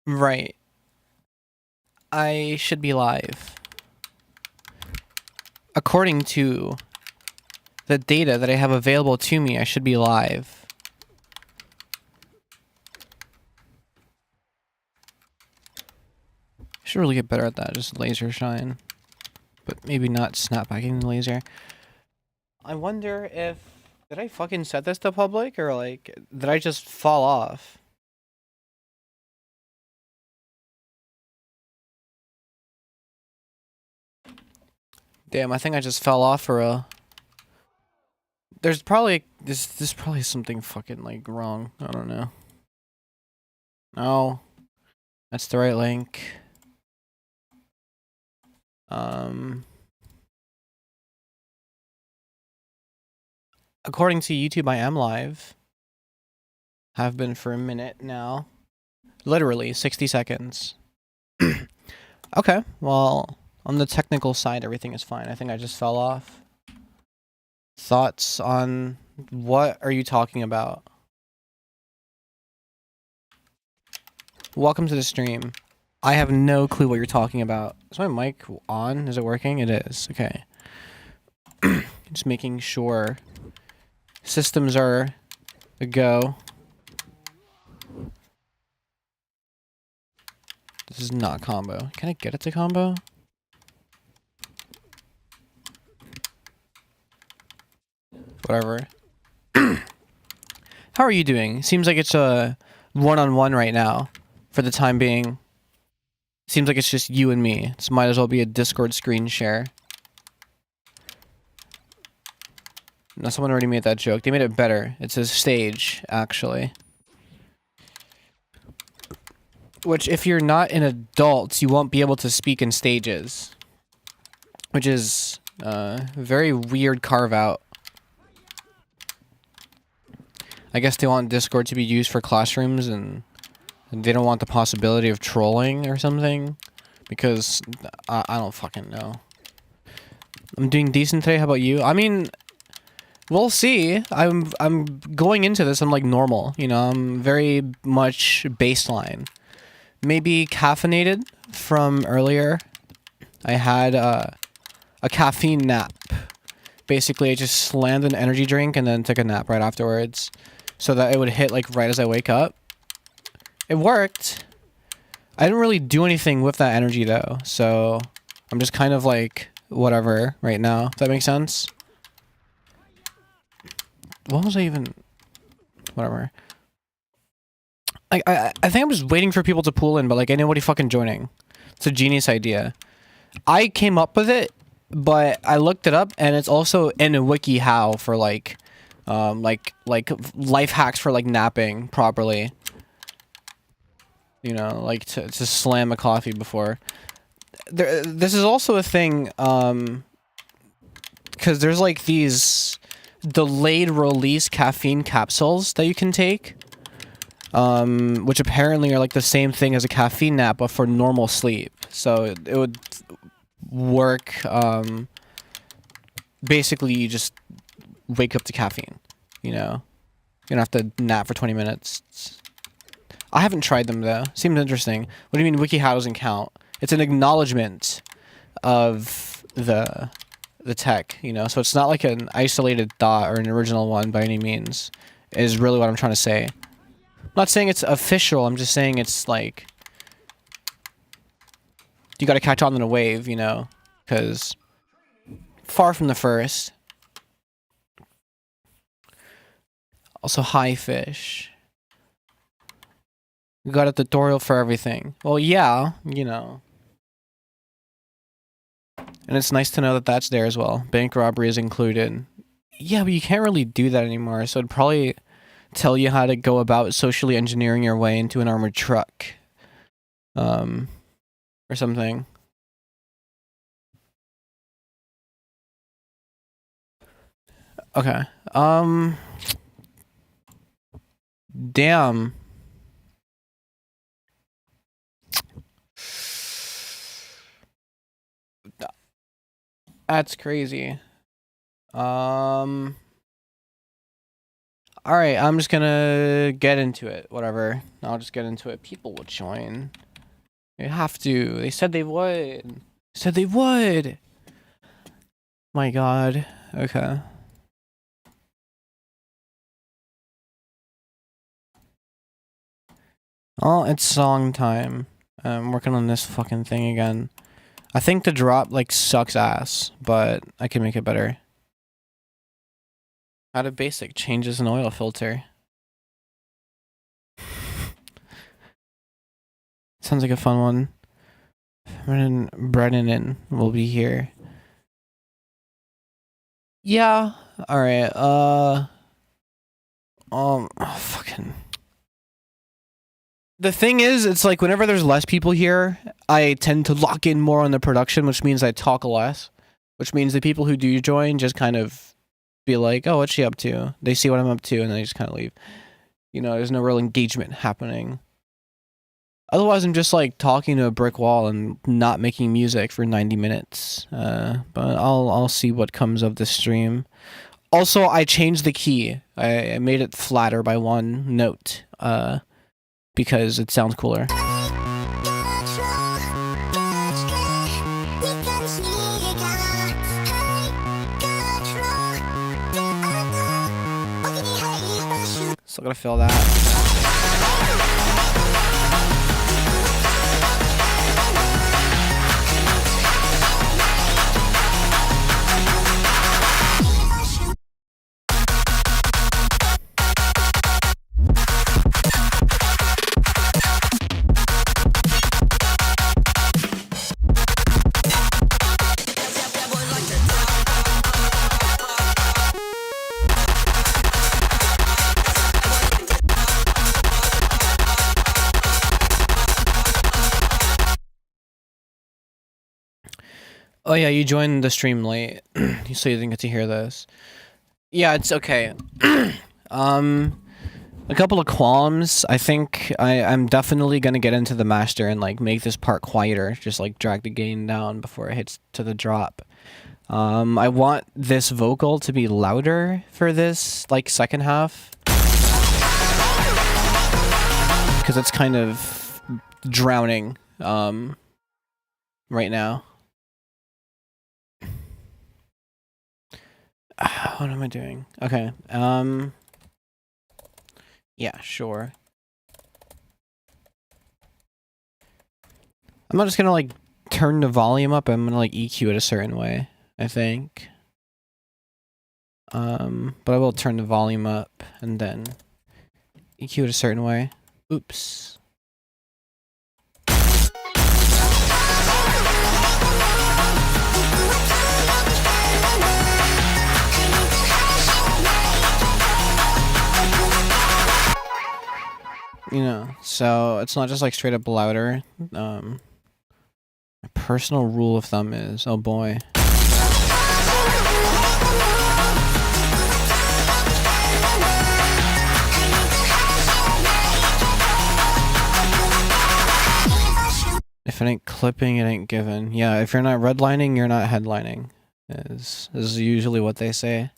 Right. I should be live. According to the data that I have available to me, I should be live. I should really get better at that, just laser shine. But maybe not snapbacking the laser. I wonder if... Did I fucking set this to public, or like, did I just fall off? Damn, I think I just fell off for a... There's probably... There's probably something fucking, like, wrong. I don't know. No. That's the right link. According to YouTube, I am live. Have been for a minute now. Literally 60 seconds. Okay, well, on the technical side, everything is fine. I think I just fell off. Thoughts on what are you talking about? Welcome to the stream. I have no clue what you're talking about. Is my mic on? Is it working? It is. Okay. Just making sure systems are a go. This is not combo. Can I get it to combo? Whatever. How are you doing? Seems like it's a one-on-one right now for the time being. Seems like it's just you and me. This might as well be a Discord screen share. No, someone already made that joke. They made it better. It's a stage, actually. Which, if you're not an adult, you won't be able to speak in stages. Which is a very weird carve-out. I guess they want Discord to be used for classrooms, and they don't want the possibility of trolling or something. Because I don't fucking know. I'm doing decent today. How about you? I mean, we'll see. I'm going into this. I'm like normal. You know, I'm very much baseline. Maybe caffeinated from earlier. I had a caffeine nap. Basically, I just slammed an energy drink and then took a nap right afterwards, so that it would hit like right as I wake up. It worked. I didn't really do anything with that energy though, so I'm just kind of like whatever right now. If that makes sense. What was I even? Whatever. I think I'm just waiting for people to pull in, but like ain't nobody fucking joining. It's a genius idea. I came up with it, but I looked it up, and it's also in a wiki how for like life hacks for like napping properly. You know, like to slam a coffee before. This is also a thing, because there's like these delayed release caffeine capsules that you can take, which apparently are like the same thing as a caffeine nap, but for normal sleep. So it would work, basically you just wake up to caffeine, you know? You don't have to nap for 20 minutes. I haven't tried them though. Seems interesting. What do you mean WikiHow doesn't count? It's an acknowledgement of the tech, you know? So it's not like an isolated thought or an original one by any means, is really what I'm trying to say. I'm not saying it's official, I'm just saying it's like... You gotta catch on to the wave, you know? Because... Far from the first. Also, hi fish. We got a tutorial for everything. Well, yeah, you know. And it's nice to know that that's there as well. Bank robbery is included. Yeah, but you can't really do that anymore, so it'd probably tell you how to go about socially engineering your way into an armored truck. Or something. Okay. Damn. That's crazy. Alright, I'm just gonna get into it. Whatever. I'll just get into it. People will join. They have to. They said they would. They said they would. My god. Okay. Oh, it's song time. I'm working on this fucking thing again. I think the drop, like, sucks ass, but I can make it better. How to basic changes an oil filter. Sounds like a fun one. Brennan will be here. Yeah. Alright, fucking. The thing is, it's like whenever there's less people here, I tend to lock in more on the production, which means I talk less. Which means the people who do join just kind of be like, oh, what's she up to? They see what I'm up to, and they just kind of leave. You know, there's no real engagement happening. Otherwise, I'm just like talking to a brick wall and not making music for 90 minutes. But I'll see what comes of the stream. Also, I changed the key. I made it flatter by 1 note. Because it sounds cooler. Still gotta fill that. Oh yeah, you joined the stream late, so you didn't get to hear this. Yeah, it's okay. A couple of qualms. I think I'm definitely gonna get into the master and like make this part quieter. Just like drag the gain down before it hits to the drop. I want this vocal to be louder for this like second half. Because it's kind of drowning right now. What am I doing? Okay. Yeah, sure. I'm not just gonna like turn the volume up. I'm gonna like EQ it a certain way, I think. But I will turn the volume up and then EQ it a certain way. Oops. You know, so it's not just like straight up louder. My personal rule of thumb is, oh boy. If it ain't clipping, it ain't given. Yeah, if you're not redlining, you're not headlining. Is usually what they say.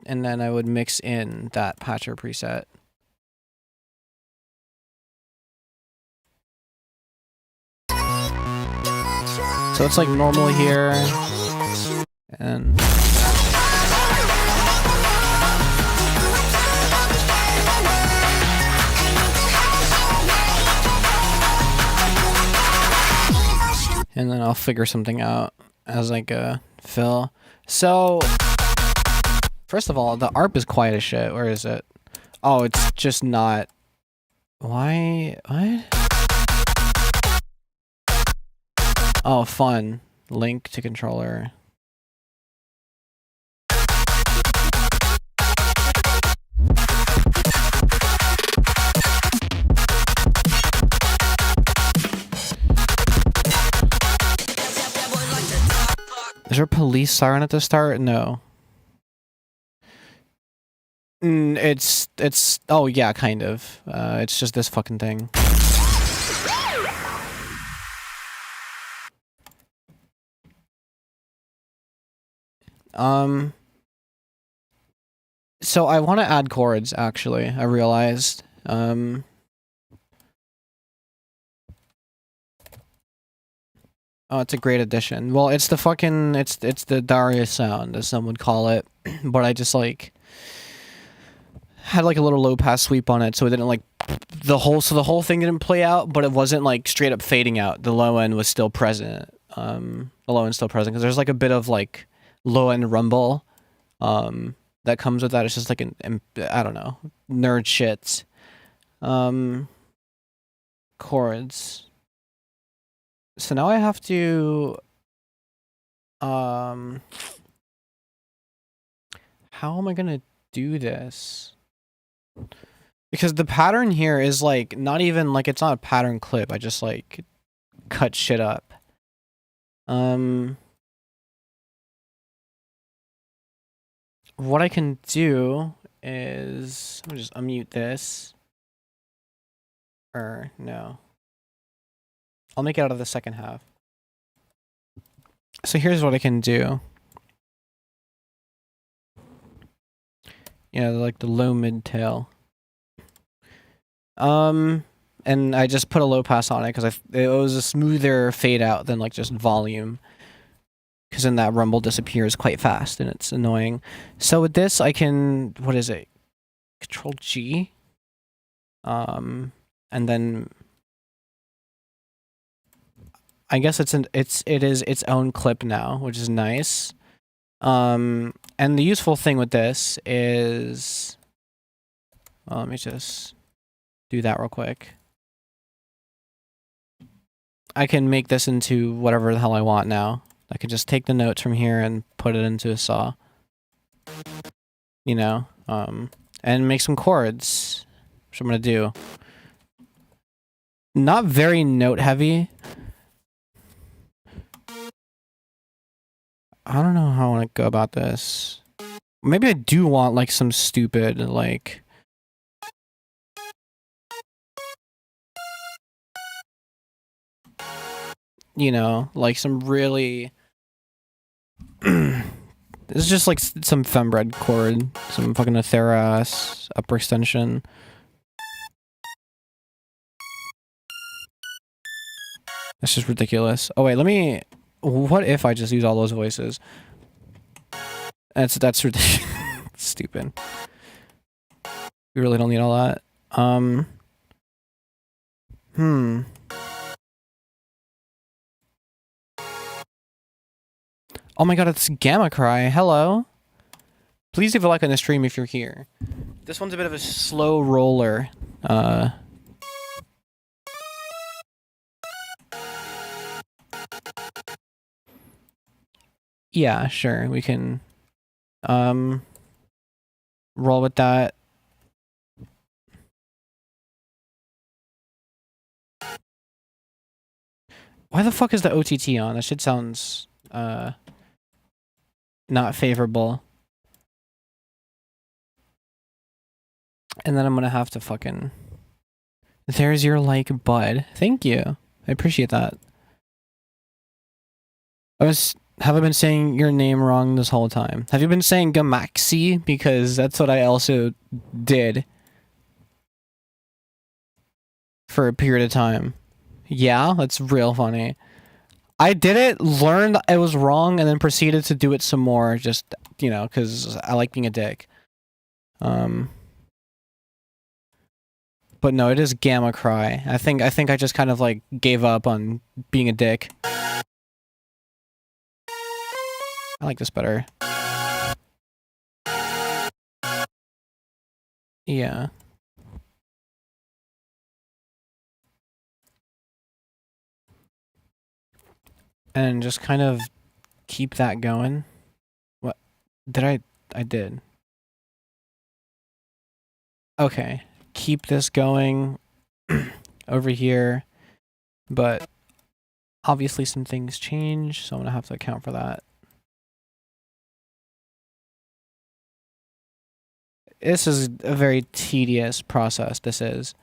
And then I would mix in that patcher preset. So it's like normal here. And then I'll figure something out as like a fill. So first of all, the ARP is quiet as shit. Where is it? Oh, it's just not. Why? What? Oh, fun. Link to controller. Is there a police siren at the start? No. It's oh yeah, kind of. It's just this fucking thing. So I want to add chords, actually, I realized. Oh, it's a great addition. Well, it's the fucking, it's the Darius sound, as some would call it. But I just, like, had, like, a little low-pass sweep on it, so it didn't, like, the whole thing didn't play out, but it wasn't, like, straight up fading out. The low end was still present. The low end's still present, because there's, like, a bit of, like, low-end rumble, that comes with that. It's just, like, I don't know, nerd shit. Chords. So now I have to, how am I gonna do this? Because the pattern here is, like, not even, like, it's not a pattern clip. I just, like, cut shit up. What I can do is, let me just unmute this. Or, no. I'll make it out of the second half. So here's what I can do. Yeah, like the low mid tail. And I just put a low pass on it because it was a smoother fade out than, like, just volume. Because then that rumble disappears quite fast and it's annoying. So with this, I can, what is it? Control G. And then I guess it is its own clip now, which is nice. And the useful thing with this is, well, let me just do that real quick. I can make this into whatever the hell I want now. I can just take the notes from here and put it into a saw. You know, and make some chords, which I'm gonna do. Not very note heavy. I don't know how I want to go about this. Maybe I do want, like, some stupid, like, you know, like some really it's just like some fembread chord, some fucking Athera ass upper extension. That's just ridiculous. Oh wait, let me, what if I just use all those voices? That's ridiculous. Stupid. We really don't need all that. Oh my god, it's Gamma Cry. Hello. Please leave a like on the stream if you're here. This one's a bit of a slow roller. Yeah, sure. We can roll with that. Why the fuck is the OTT on? That shit sounds not favorable. And then I'm gonna have to fucking, there's your like, bud. Thank you. I appreciate that. Have I been saying your name wrong this whole time? Have you been saying Gamaxi? Because that's what I also did for a period of time. Yeah, that's real funny. I did it, learned it was wrong, and then proceeded to do it some more, just, you know, because I like being a dick. But no, it is Gamma Cry. I think I just kind of, like, gave up on being a dick. I like this better. Yeah. And just kind of keep that going. What? Did I did. Okay. Keep this going over here. But obviously some things change, so I'm gonna have to account for that. This is a very tedious process, this is.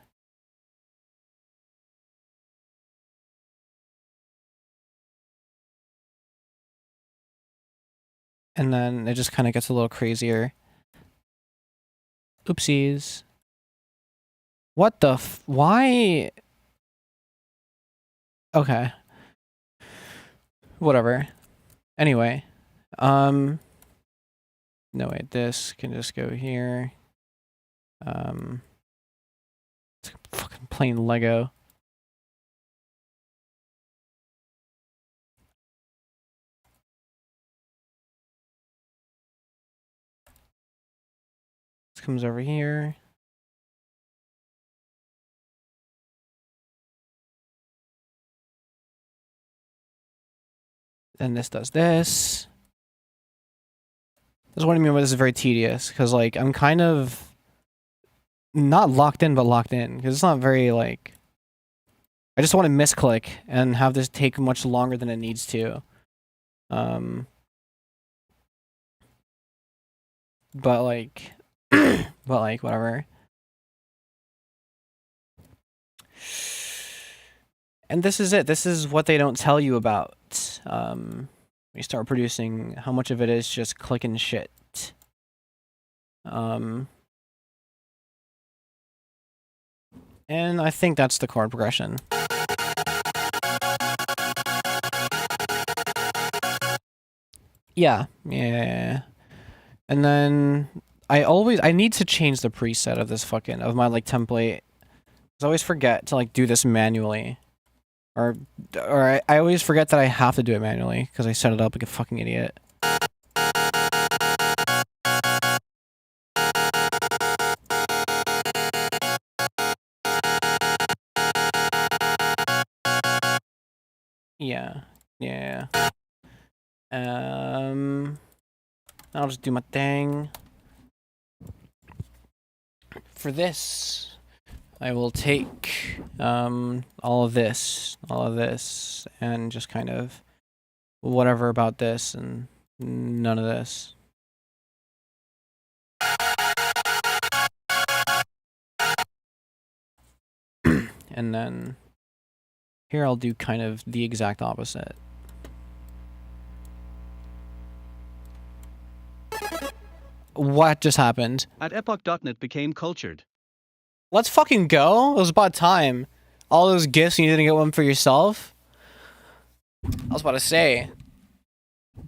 And then it just kind of gets a little crazier. Oopsies. What the why? Okay. Whatever. Anyway. No wait, this can just go here. It's fucking plain Lego. This comes over here. And this does this. That's what I mean by this is very tedious, because like I'm kind of not locked in, but locked in, because it's not very like. I just want to misclick and have this take much longer than it needs to. But like, whatever. And this is it. This is what they don't tell you about. We start producing how much of it is just clicking shit. And I think that's the chord progression. Yeah. And then I need to change the preset of this of my like template. I always forget to like do this manually. Or I always forget that I have to do it manually because I set it up like a fucking idiot. Yeah. I'll just do my thing. For this, I will take all of this, and just kind of whatever about this and none of this. And then here I'll do kind of the exact opposite. What just happened? At epoch.net became cultured. Let's fucking go. It was about time. All those gifts, you didn't get one for yourself? I was about to say.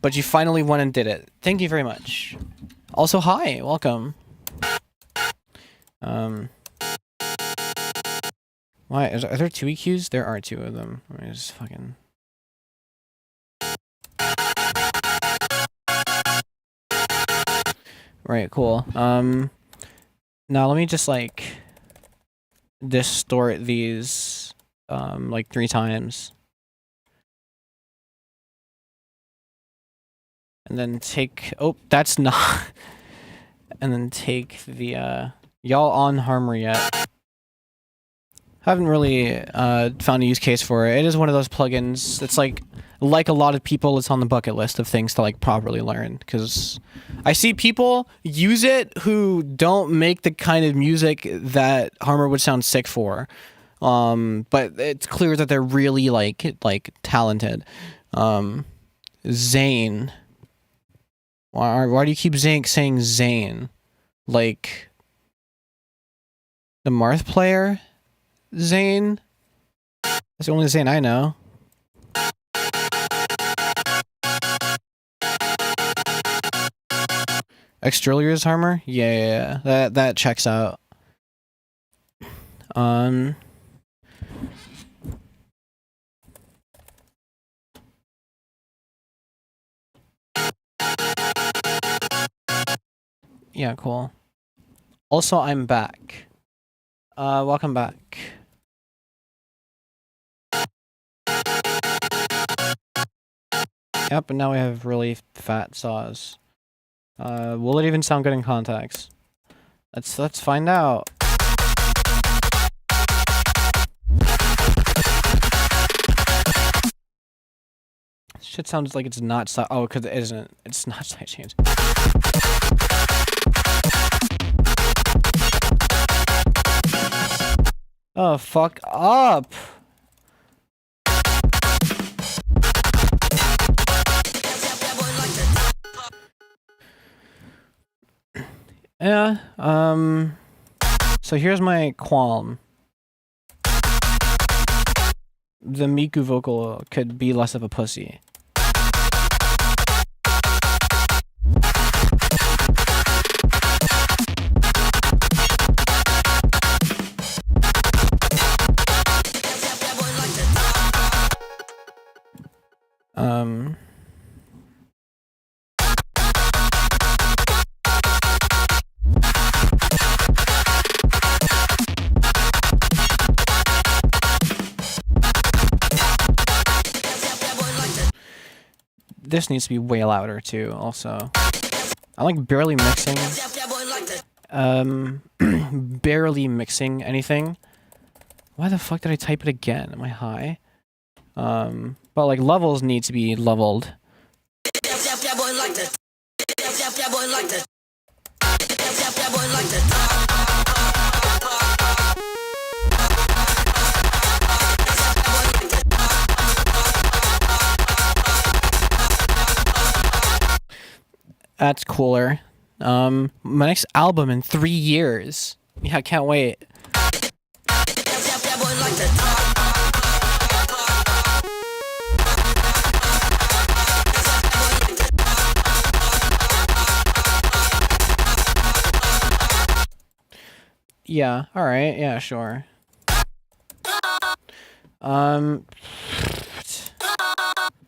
But you finally went and did it. Thank you very much. Also, hi. Welcome. Why? Are there 2 EQs? There are 2 of them. Let me just fucking... Right, cool. Now let me just, like... distort these, like 3 times. And then take... Oh, that's not... and then take the, y'all on Harmor yet. Haven't really, found a use case for it. It is one of those plugins. It's like a lot of people, it's on the bucket list of things to, like, properly learn. Because I see people use it who don't make the kind of music that Harmor would sound sick for. But it's clear that they're really, like talented. Zane. Why do you keep saying Zane? Like, the Marth player? Zane? That's the only Zane I know. Extrulia's Harmor? Yeah. That checks out. Yeah, cool. Also, I'm back. Welcome back. Yep, and now we have really fat saws. Will it even sound good in context? Let's find out. Shit sounds like it's not oh, because it isn't. It's not sidechains. Oh, fuck up! Yeah. So here's my qualm. The Miku vocal could be less of a pussy. This needs to be way louder too, also. I like barely mixing. Barely mixing anything. Why the fuck did I type it again? Am I high? But like levels need to be leveled. That's cooler. My next album in 3 years. Yeah, I can't wait. Yeah, alright, yeah, sure.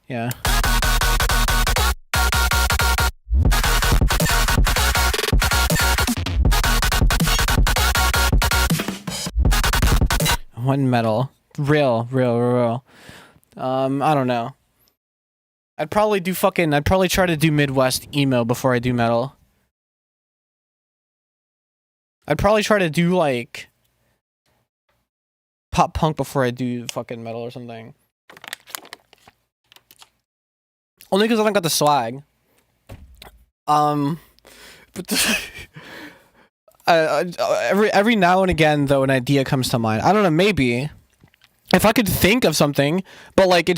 Yeah. One metal. Real. I don't know. I'd probably try to do Midwest emo before I do metal. I'd probably try to do like pop punk before I do fucking metal or something. Only because I don't got the swag. But every now and again, though, an idea comes to mind. I don't know, maybe if I could think of something, but like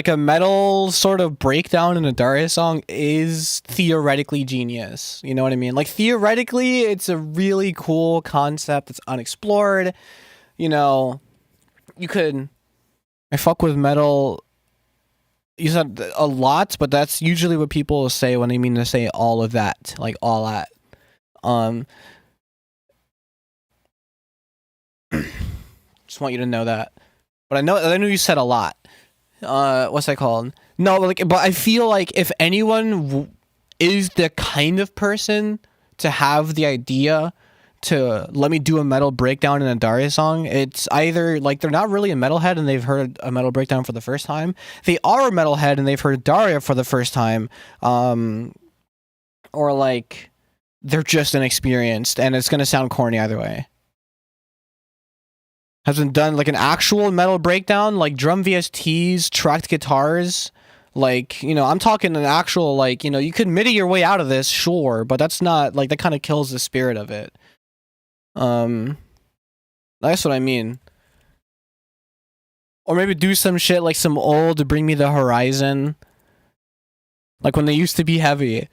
a metal sort of breakdown in a Daria song is theoretically genius. You know what I mean? Like theoretically, it's a really cool concept that's unexplored. You know, I fuck with metal. You said a lot, but that's usually what people say when they mean to say all of that, like all that. Just want you to know that. But I know you said a lot. What's that called? No, but I feel like if anyone is the kind of person to have the idea to let me do a metal breakdown in a Daria song, it's either like they're not really a metalhead and they've heard a metal breakdown for the first time. They are a metalhead and they've heard Daria for the first time. Or like they're just inexperienced and it's gonna sound corny either way. Hasn't done like an actual metal breakdown, like drum VSTs, tracked guitars. Like, you know, I'm talking an actual, like, you know, you could MIDI your way out of this, sure, but that's not, like, that kind of kills the spirit of it. That's what I mean. Or maybe do some shit like some old Bring Me the Horizon. Like when they used to be heavy.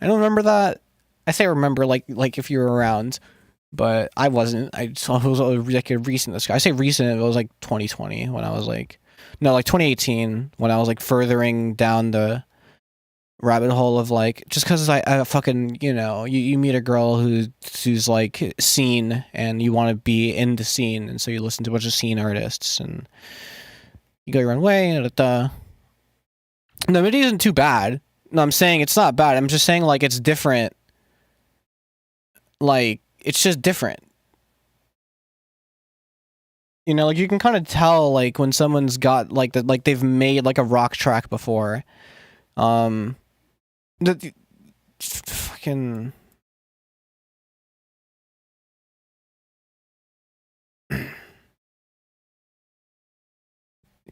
I don't remember that. I say remember like if you were around. But I wasn't. I saw it was like a recent. I say recent. It was like 2020 when I was like, no, like 2018 when I was like furthering down the rabbit hole of like just because I fucking you know you meet a girl who's like scene and you want to be in the scene and so you listen to a bunch of scene artists and you go your own way and no, MIDI isn't too bad. No, I'm saying it's not bad. I'm just saying like it's different. Like. It's just different. You know, like you can kind of tell like when someone's got like that, like they've made like a rock track before. Fucking.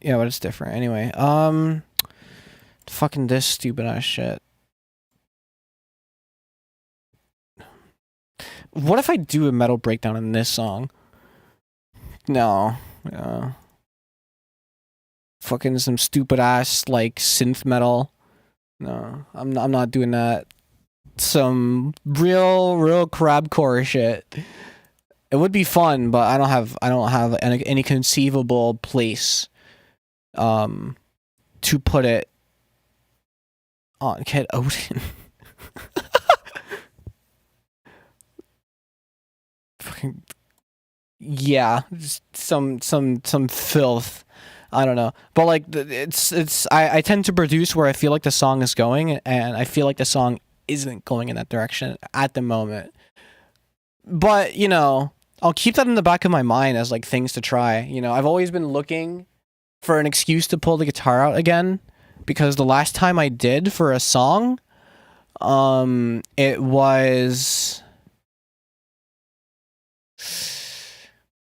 Yeah, but it's different anyway. Fucking this stupid ass shit. What if I do a metal breakdown in this song? No. Fucking some stupid ass like synth metal. No, I'm not doing that. some real crabcore shit. It would be fun, but I don't have any conceivable place to put it on. Kid Odin. Fucking yeah, just some filth. I don't know, but like I tend to produce where I feel like the song is going, and I feel like the song isn't going in that direction at the moment. But you know, I'll keep that in the back of my mind as like things to try. You know, I've always been looking for an excuse to pull the guitar out again, because the last time I did for a song, it was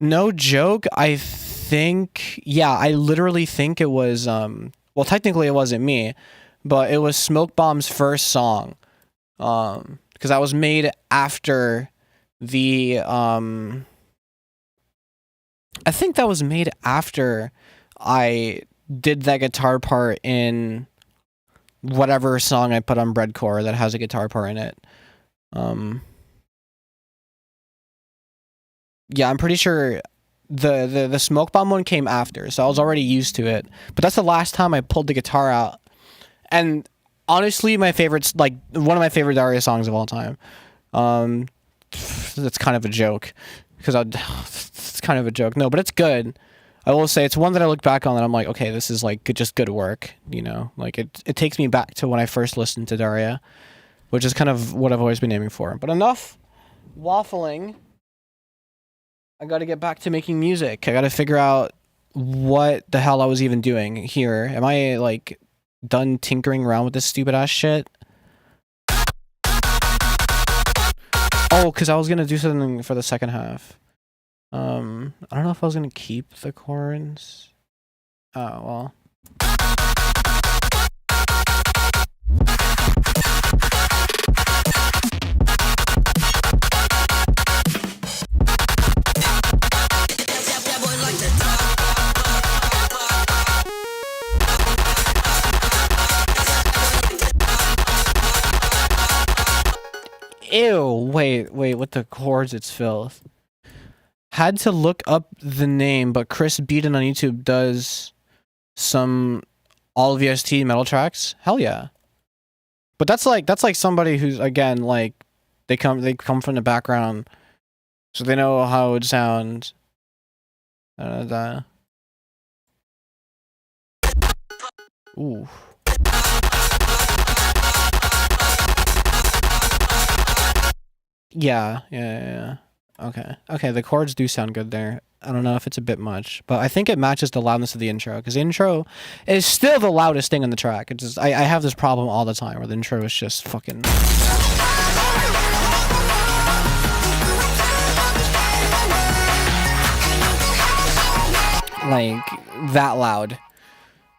no joke. I literally think it was well, technically it wasn't me, but it was Smoke Bomb's first song. Because that was made after the I think that was made after I did that guitar part in whatever song I put on Breadcore that has a guitar part in it. Yeah, I'm pretty sure the Smoke Bomb one came after, so I was already used to it. But that's the last time I pulled the guitar out. And honestly, my favorite's like one of my favorite Daria songs of all time. That's kind of a joke, because it's kind of a joke. No, but it's good. I will say it's one that I look back on and I'm like, okay, this is like just good work. You know, like it takes me back to when I first listened to Daria, which is kind of what I've always been aiming for. But enough waffling. I got to get back to making music. I got to figure out what the hell I was even doing here. Am I like done tinkering around with this stupid ass shit? Oh, because I was gonna do something for the second half. I don't know if I was gonna keep the chords. Oh well. Ew, wait, with the chords, it's filth. Had to look up the name, but Chris Beaton on YouTube does some all VST metal tracks. Hell yeah. But that's like somebody who's, again, like they come from the background, so they know how it would sound. Ooh. Yeah. Okay, the chords do sound good there. I don't know if it's a bit much, but I think it matches the loudness of the intro, because the intro is still the loudest thing on the track. It's just, I have this problem all the time where the intro is just fucking... like, that loud.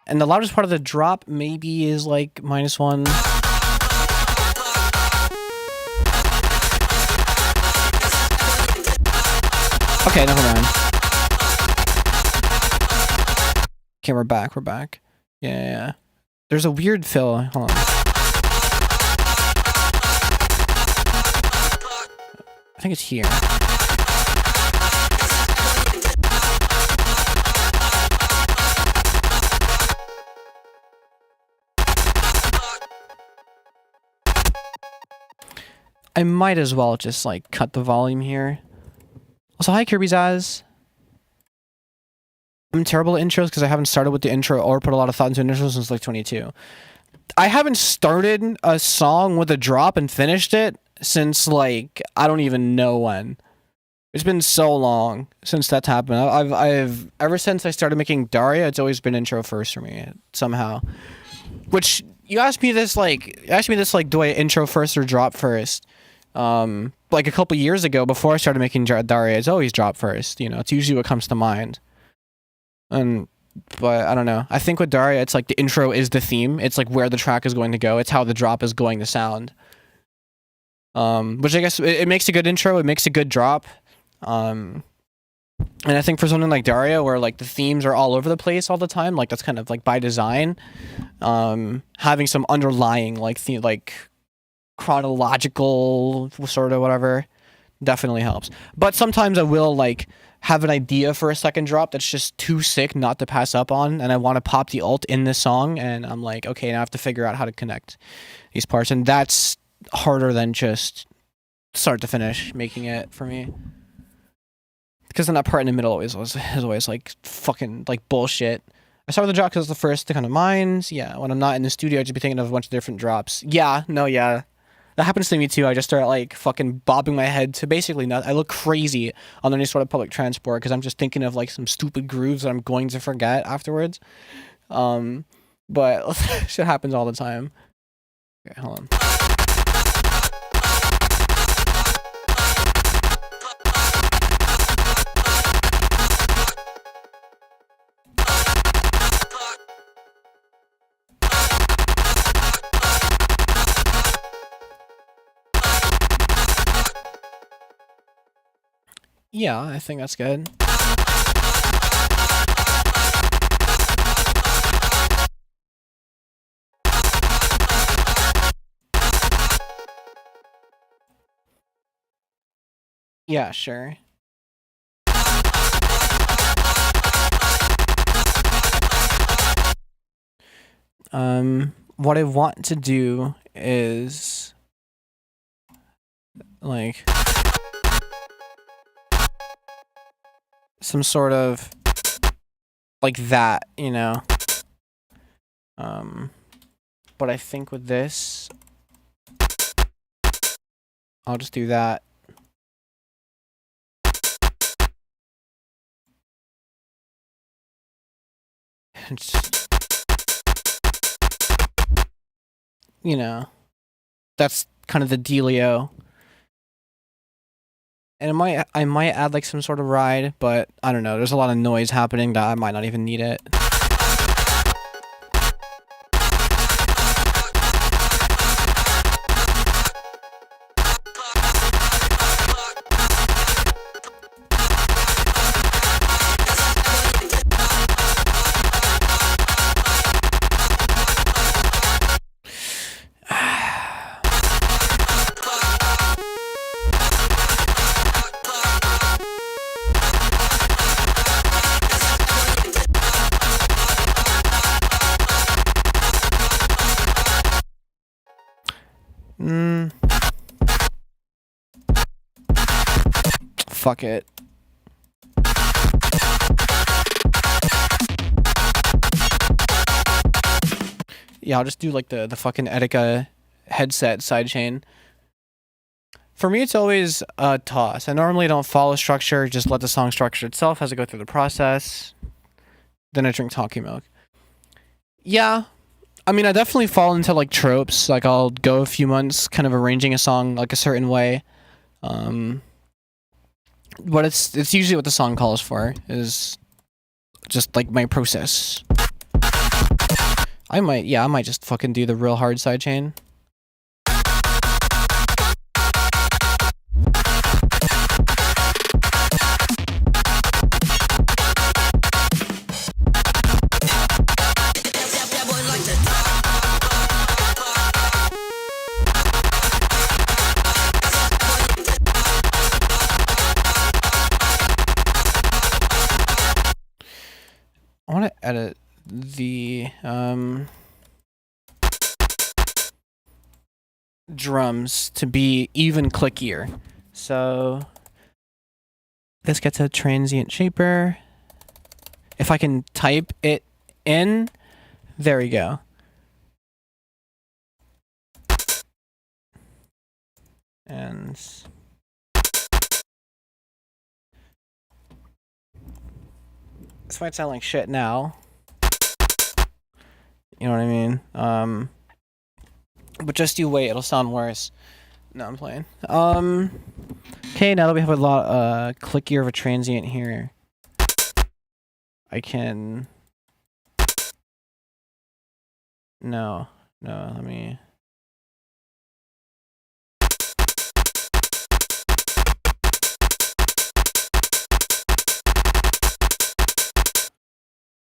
And the loudest part of the drop maybe is like -1. Okay, never mind. Okay, we're back. Yeah. There's a weird fill. Hold on. I think it's here. I might as well just like cut the volume here. Also, hi Kirby's Eyes. I'm terrible at intros because I haven't started with the intro or put a lot of thought into intros since like 22. I haven't started a song with a drop and finished it since like I don't even know when. It's been so long since that's happened. I've ever since I started making Daria, it's always been intro first for me somehow. Which you asked me this like do I intro first or drop first? Like a couple years ago, before I started making Daria, it's always drop first. You know, it's usually what comes to mind. But I don't know. I think with Daria, it's like the intro is the theme. It's like where the track is going to go. It's how the drop is going to sound. Which I guess it makes a good intro. It makes a good drop. And I think for something like Daria, where like the themes are all over the place all the time, like that's kind of like by design. Having some underlying like chronological sort of whatever definitely helps. But sometimes I will like have an idea for a second drop that's just too sick not to pass up on, and I want to pop the alt in this song, and I'm like, okay, now I have to figure out how to connect these parts, and that's harder than just start to finish making it for me. Because then that part in the middle is always like fucking like bullshit. I start with the drop because it's the first to kind of mind. Yeah, when I'm not in the studio, I just be thinking of a bunch of different drops. Yeah, no, yeah. That happens to me too. I just start like fucking bobbing my head to basically nothing. I look crazy on any sort of public transport because I'm just thinking of like some stupid grooves that I'm going to forget afterwards. But shit happens all the time. Okay, hold on. Yeah, I think that's good. Yeah, sure. What I want to do is like some sort of like that, you know. But I think with this, I'll just do that. You know, that's kind of the dealio. And I might add like some sort of ride, but I don't know. There's a lot of noise happening that I might not even need it. Fuck it. Yeah, I'll just do like the fucking Etika headset sidechain. For me, it's always a toss. I normally don't follow structure, just let the song structure itself as I go through the process. Then I drink talkie milk. Yeah. I mean, I definitely fall into like tropes. Like I'll go a few months kind of arranging a song like a certain way. But it's usually what the song calls for is just like my process. I might just fucking do the real hard sidechain. I want to edit the drums to be even clickier. So this gets a transient shaper. If I can type it in, there we go. And this might sound like shit now. You know what I mean? But just you wait, it'll sound worse. No, I'm playing. Okay, now that we have a lot clickier of a transient here, I can no, let me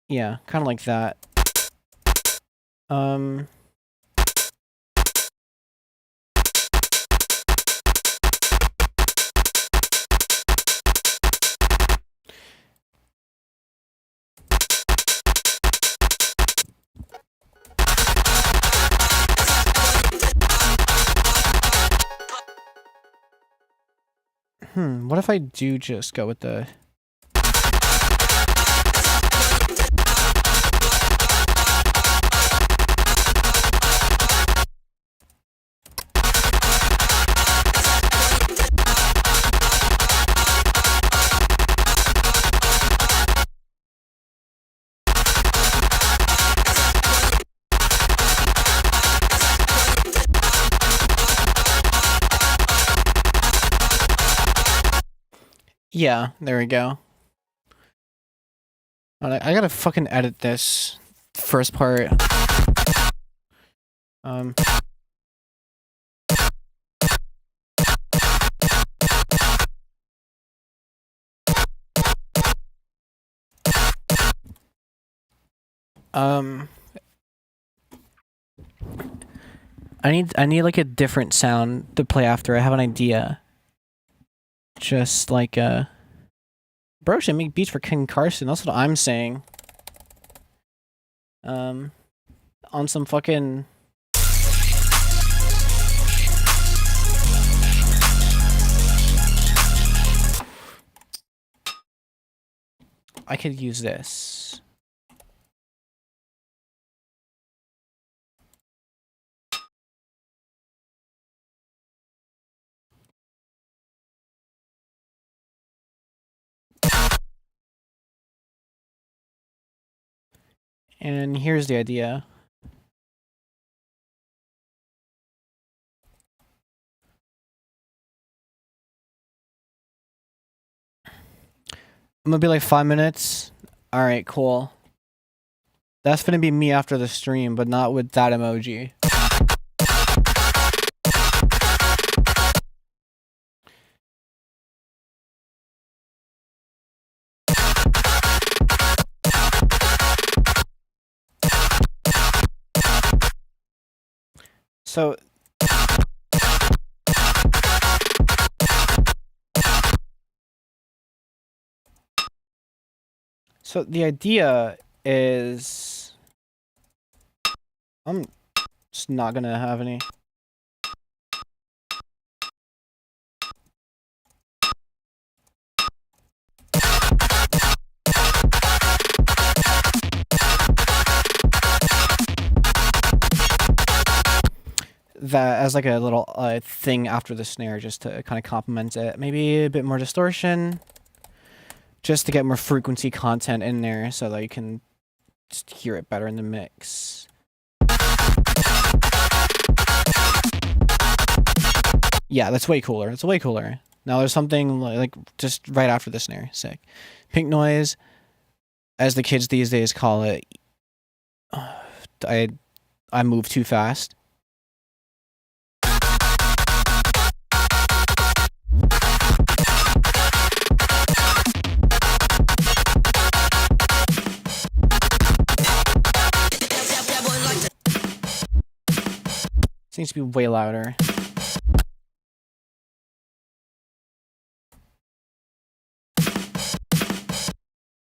yeah, kind of like that. What if I do just go with the... Yeah, there we go. I gotta fucking edit this first part. I need like a different sound to play after. I have an idea. Just like bro should make beats for King Carson. That's what I'm saying. On some fucking... I could use this. And here's the idea. I'm gonna be like 5 minutes. Alright, cool. That's gonna be me after the stream, but not with that emoji. So... So the idea is... I'm just not gonna have any... that as like a little thing after the snare just to kind of complement it. Maybe a bit more distortion. Just to get more frequency content in there so that you can just hear it better in the mix. Yeah, that's way cooler. It's way cooler. Now there's something like just right after the snare. Sick. Pink noise, as the kids these days call it. I move too fast. Seems to be way louder.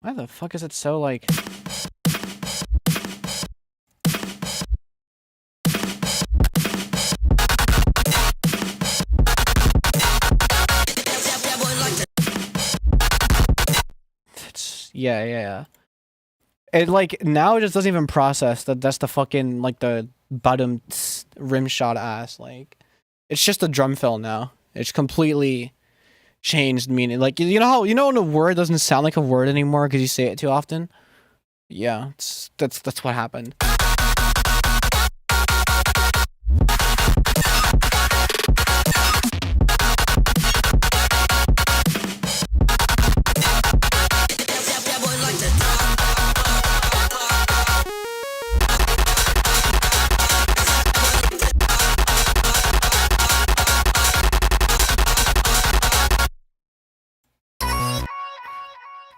Why the fuck is it so like... Yeah. It like now it just doesn't even process that that's the fucking like the bottom rim shot ass. Like it's just a drum fill now. It's completely changed meaning. Like you know when a word doesn't sound like a word anymore because you say it too often? Yeah, that's what happened.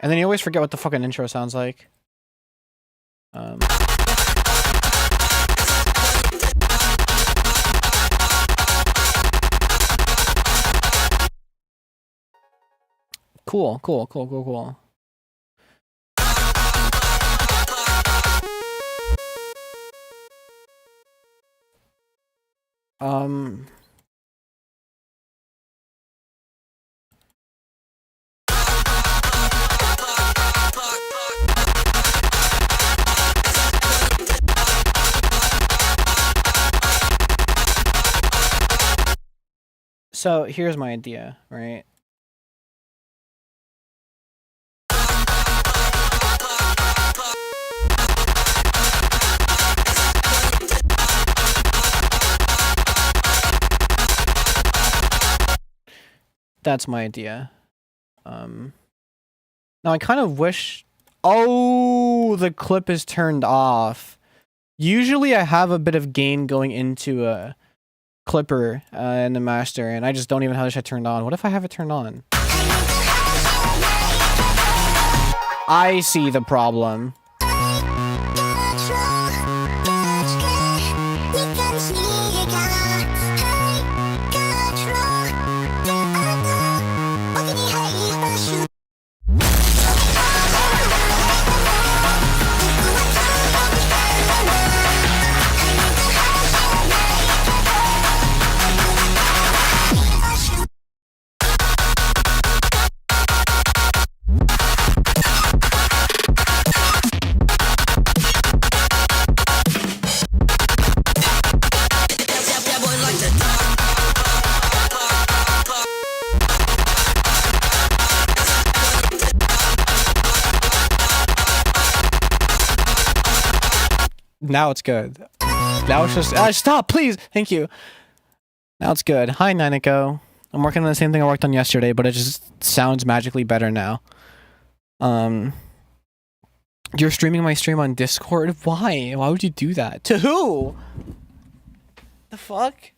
And then you always forget what the fucking intro sounds like. Cool. So here's my idea, right? That's my idea. Now I kind of wish... Oh, the clip is turned off. Usually I have a bit of gain going into a clipper in the master, and I just don't even have this shit turned on. What if I have it turned on? I see the problem. Now it's good. Now it's just... stop, please! Thank you. Now it's good. Hi, Naniko. I'm working on the same thing I worked on yesterday, but it just sounds magically better now. You're streaming my stream on Discord? Why? Why would you do that? To who? The fuck?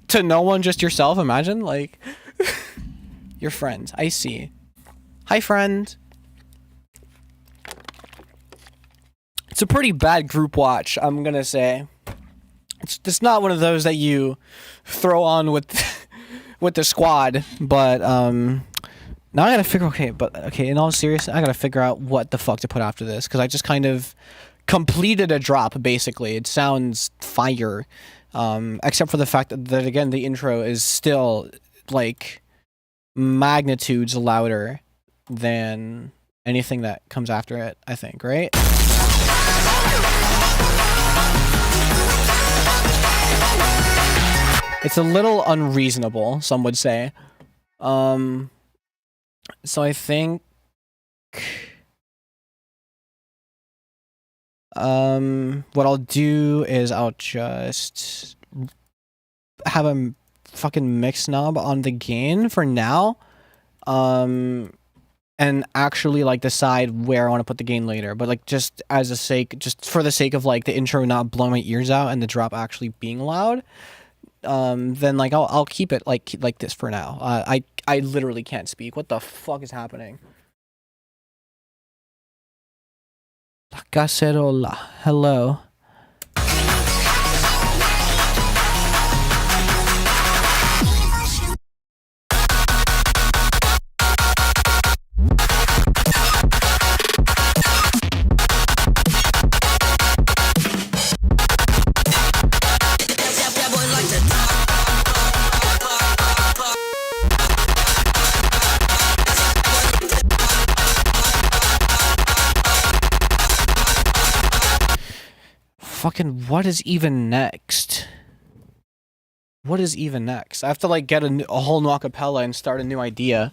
To no one, just yourself, imagine? Like... Your friends. I see. Hi, friend. It's a pretty bad group watch, I'm gonna say. It's not one of those that you throw on with with the squad, but now I gotta figure. Okay, in all seriousness, I gotta figure out what the fuck to put after this, because I just kind of completed a drop. Basically, it sounds fire, except for the fact that again the intro is still like magnitudes louder than anything that comes after it. I think, right? It's a little unreasonable, some would say. So I think... what I'll do is I'll just... have a fucking mix knob on the gain for now. And actually, like, decide where I want to put the gain later. But, like, just as a sake... just for the sake of, like, the intro not blowing my ears out and the drop actually being loud... then like I'll keep it like this for now. I literally can't speak. What the fuck is happening? La cacerola. Hello. Fucking what is even next? What is even next? I have to like get a whole new acapella and start a new idea.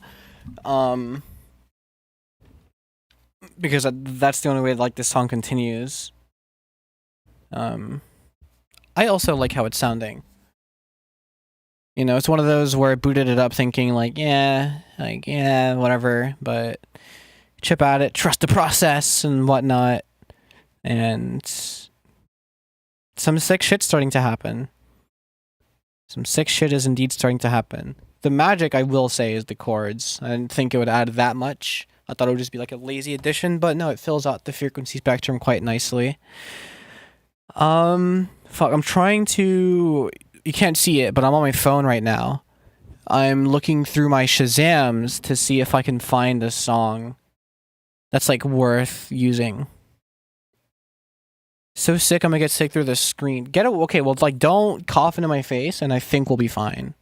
Because that's the only way like this song continues. I also like how it's sounding. You know, it's one of those where I booted it up thinking like, yeah, whatever, but chip at it, trust the process and whatnot. And some sick shit's starting to happen. Some sick shit is indeed starting to happen. The magic, I will say, is the chords. I didn't think it would add that much. I thought it would just be like a lazy addition, but no, it fills out the frequency spectrum quite nicely. Fuck, I'm trying to... You can't see it, but I'm on my phone right now. I'm looking through my Shazams to see if I can find a song that's, like, worth using. So sick, I'm gonna get sick through the screen. Okay, well, like, don't cough into my face, and I think we'll be fine.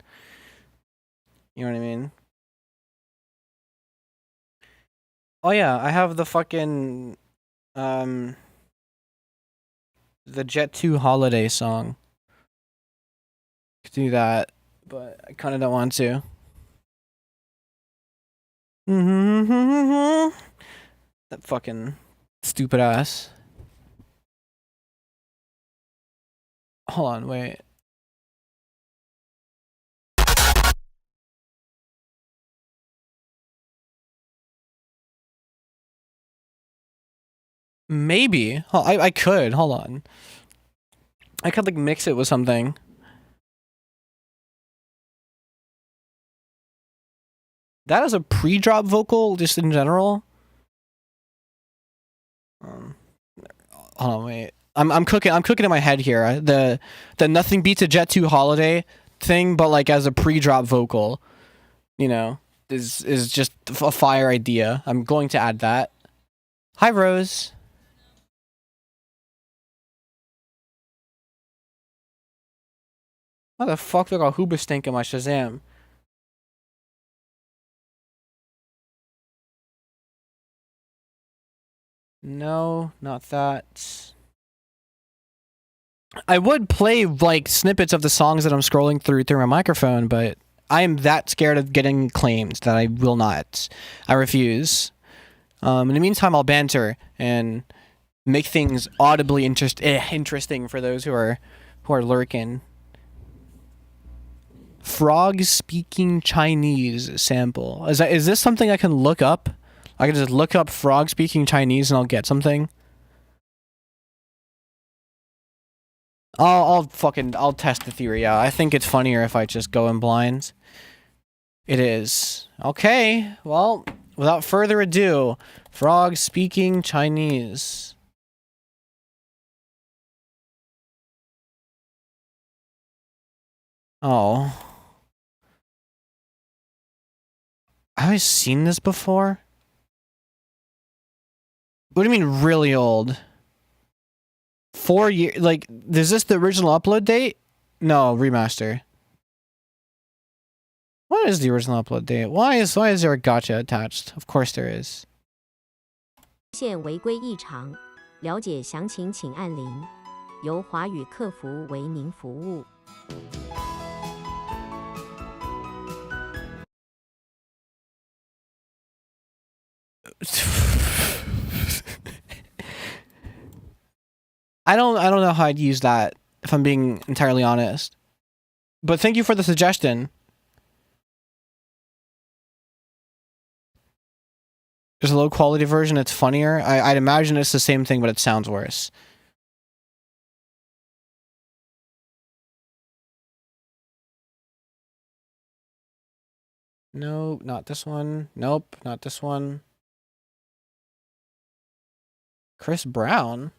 You know what I mean? Oh yeah, I have the fucking, the Jet 2 holiday song. could do that, but I kind of don't want to. That fucking stupid ass. Hold on, wait. Maybe. I could. Hold on. I could like mix it with something. That is a pre-drop vocal, just in general. Hold on, wait. I'm cooking in my head here. The Nothing Beats a Jet 2 Holiday thing, but like as a pre-drop vocal, you know, is just a fire idea. I'm going to add that. Hi, Rose. Why the fuck do I got Hoobastank in my Shazam? No, not that. I would play like snippets of the songs that I'm scrolling through my microphone, but I am that scared of getting claimed that I will not. I refuse. In the meantime, I'll banter and make things audibly interesting for those who are lurking. Frog speaking Chinese sample. Is this something I can look up? I can just look up frog speaking Chinese and I'll get something. I'll test the theory out. I think it's funnier if I just go in blind. It is. Okay, well, without further ado, frog speaking Chinese. Oh. Have I seen this before? What do you mean really old? 4 years? Like, is this the original upload date? No, remaster. What is the original upload date? Why is there a gotcha attached? Of course there is. 现违规异常，了解详情请按0，由华语客服为您服务。I don't know how I'd use that, if I'm being entirely honest. But thank you for the suggestion. There's a low quality version that's funnier. I'd imagine it's the same thing, but it sounds worse. No, not this one. Nope, not this one. Chris Brown?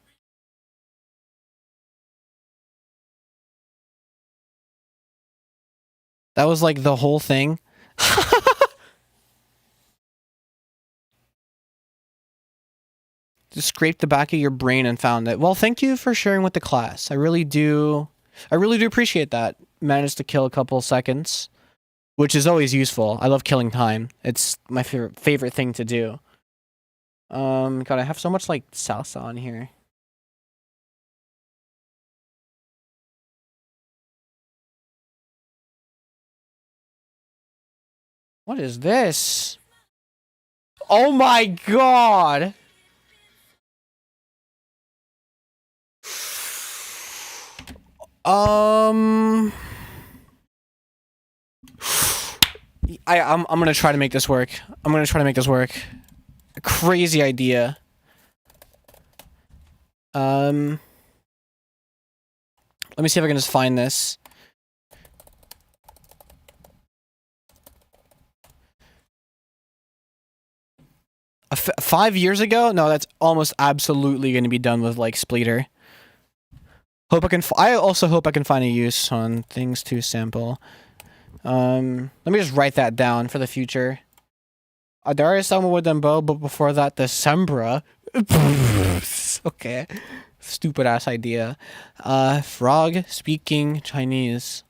That was like the whole thing. Just scraped the back of your brain and found it. Well, thank you for sharing with the class. I really do appreciate that. Managed to kill a couple seconds, which is always useful. I love killing time. It's my favorite thing to do. God, I have so much like salsa on here. What is this? Oh my god! I'm gonna try to make this work. Crazy idea. Let me see if I can just find this. Five years ago? No, that's almost absolutely going to be done with like Spleeter. I also hope I can find a use on things to sample. Let me just write that down for the future. Darius Selma with Dembo, but before that, the Sembra. Okay. Stupid ass idea. Frog speaking Chinese.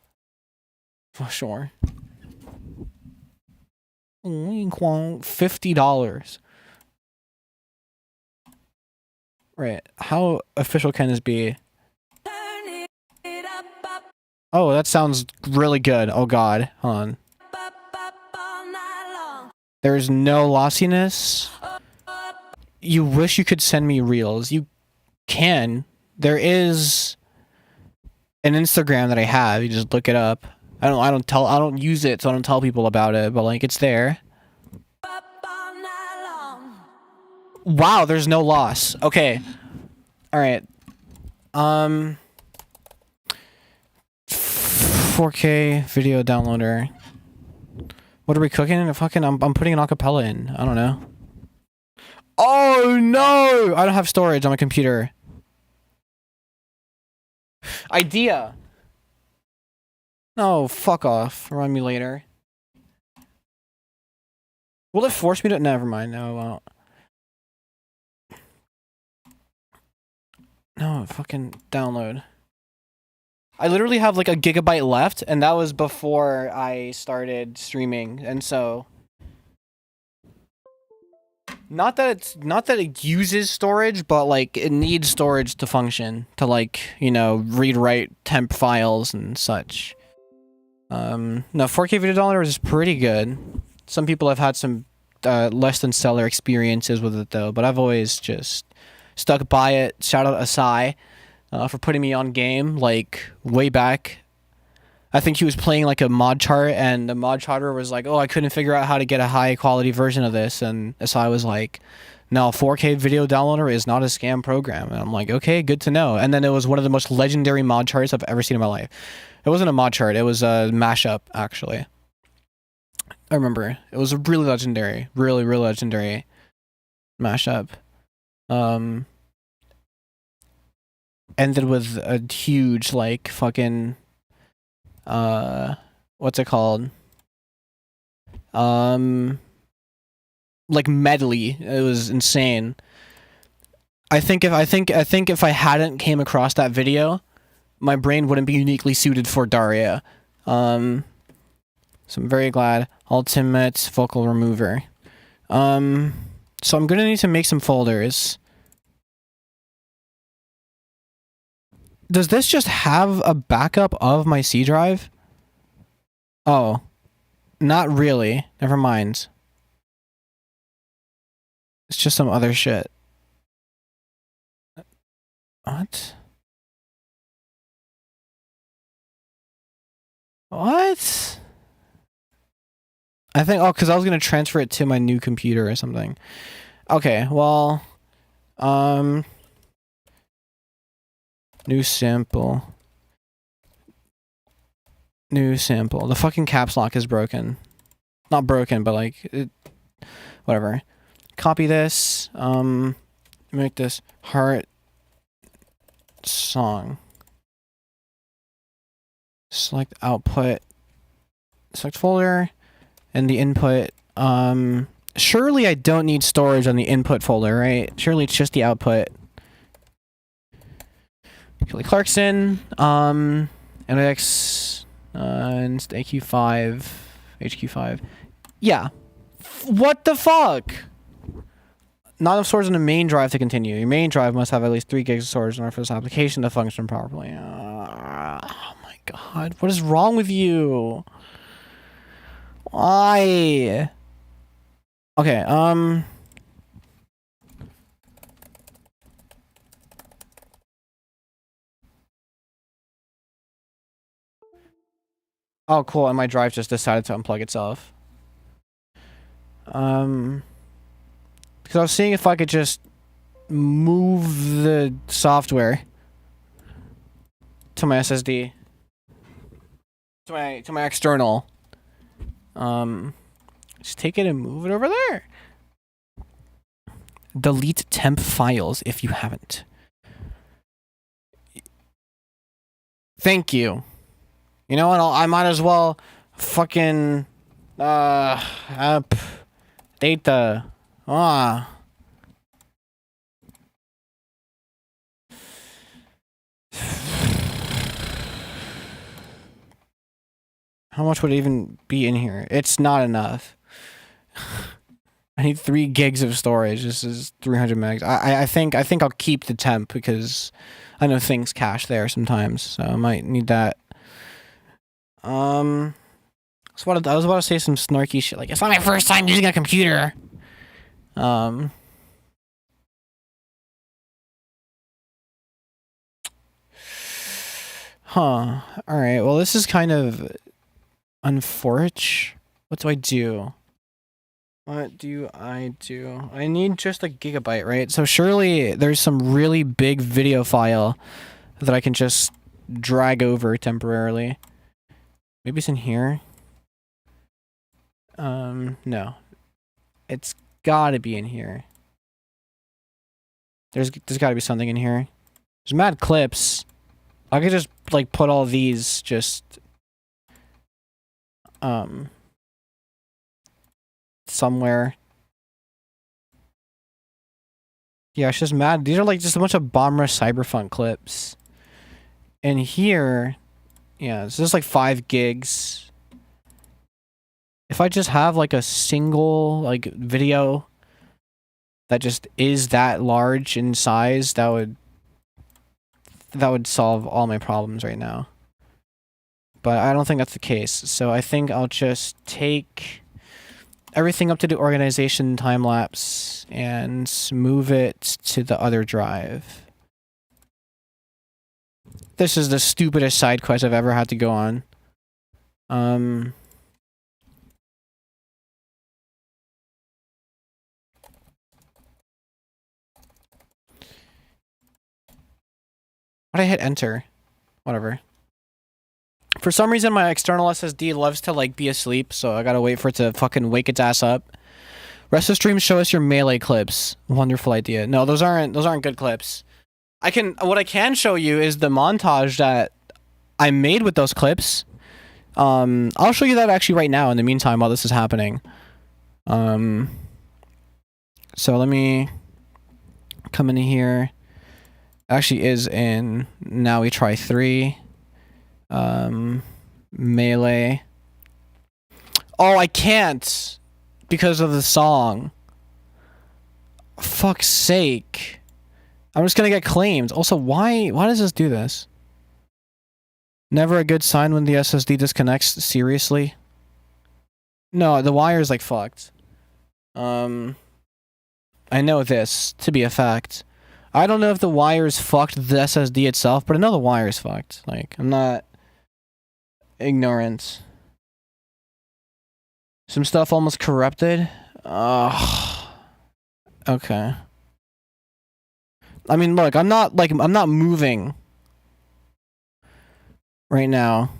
For sure. $50. Right. How official can this be? Oh, that sounds really good. Oh god. Hold on. There's no lossiness. You wish you could send me reels. You can. There is an Instagram that I have. You just look it up. I don't use it, so I don't tell people about it, but like it's there. Wow, there's no loss. Okay. All right. 4K video downloader. What are we cooking? Fucking I'm putting an acapella in. I don't know. Oh no! I don't have storage on my computer. Idea. No, fuck off. Remind me later. Will it force me to? Never mind. No, it won't. No, fucking download. I literally have like a gigabyte left, and that was before I started streaming, and so not that it uses storage, but like it needs storage to function, to like, you know, read write temp files and such. No, 4K video downloader is pretty good. Some people have had some less than stellar experiences with it though, but I've always just stuck by it. Shout out Asai for putting me on game like way back. I think he was playing like a mod chart, and the mod charter was like, oh, I couldn't figure out how to get a high quality version of this, and Asai was like, no, 4K video downloader is not a scam program. And I'm like, okay, good to know. And then it was one of the most legendary mod charts I've ever seen in my life. It wasn't a mod chart, it was a mashup, actually. I remember. It was a really legendary, really legendary mashup. Ended with a huge, like, fucking, what's it called? Like medley. It was insane. I think if I hadn't came across that video, my brain wouldn't be uniquely suited for Daria. So I'm very glad. Ultimate vocal remover. So I'm gonna need to make some folders. Does this just have a backup of my C drive? Oh, not really. Never mind. It's just some other shit. What? What? I think, oh, because I was going to transfer it to my new computer or something. Okay, well, new sample. New sample. The fucking caps lock is broken. Not broken, but like, whatever. Copy this, make this heart song. Select output, select folder, and the input. Surely I don't need storage on the input folder, right? Surely it's just the output. Kelly Clarkson, NX, and AQ5, HQ5. Yeah. What the fuck? Not enough storage on the main drive to continue. Your main drive must have at least 3 gigs of storage in order for this application to function properly. Oh my god. What is wrong with you? Why? Okay, oh, cool. And my drive just decided to unplug itself. Because I was seeing if I could just move the software to my SSD, to my external. Just take it and move it over there. Delete temp files if you haven't. Thank you. You know what? I might as well fucking app data. How much would it even be in here? It's not enough. I need 3 gigs of storage. This is 300 megs. I think I'll keep the temp because I know things cache there sometimes, so I might need that. I was about to say some snarky shit like, it's not my first time using a computer. Huh. Alright, well this is kind of unfortunate. What do I do? What do I do? I need just a gigabyte, right? So surely there's some really big video file that I can just drag over temporarily. Maybe it's in here. No. It's gotta be in here. There's gotta be something in here. There's mad clips. I could just, like, put all these just... somewhere. Yeah, it's just mad. These are, like, just a bunch of Bomber Cyberpunk clips. And here... Yeah, it's just, like, 5 gigs. If I just have, like, a single, like, video that just is that large in size, that would solve all my problems right now. But I don't think that's the case. So I think I'll just take everything up to the organization time lapse and move it to the other drive. This is the stupidest side quest I've ever had to go on. Why'd I hit enter? Whatever. For some reason, my external SSD loves to, like, be asleep, so I gotta wait for it to fucking wake its ass up. Rest of stream, show us your melee clips. Wonderful idea. No, those aren't good clips. What I can show you is the montage that I made with those clips. I'll show you that actually right now in the meantime while this is happening. So let me come in here. Actually is in Now We Try 3. Melee. Oh, I can't because of the song. Fuck's sake. I'm just gonna get claimed. Also, why does this do this? Never a good sign when the SSD disconnects. Seriously? No, the wire is like fucked. I know this to be a fact. I don't know if the wires fucked the SSD itself, but I know the wire's fucked. Like, I'm not ignorant. Some stuff almost corrupted. Okay. I mean, look, I'm not moving right now.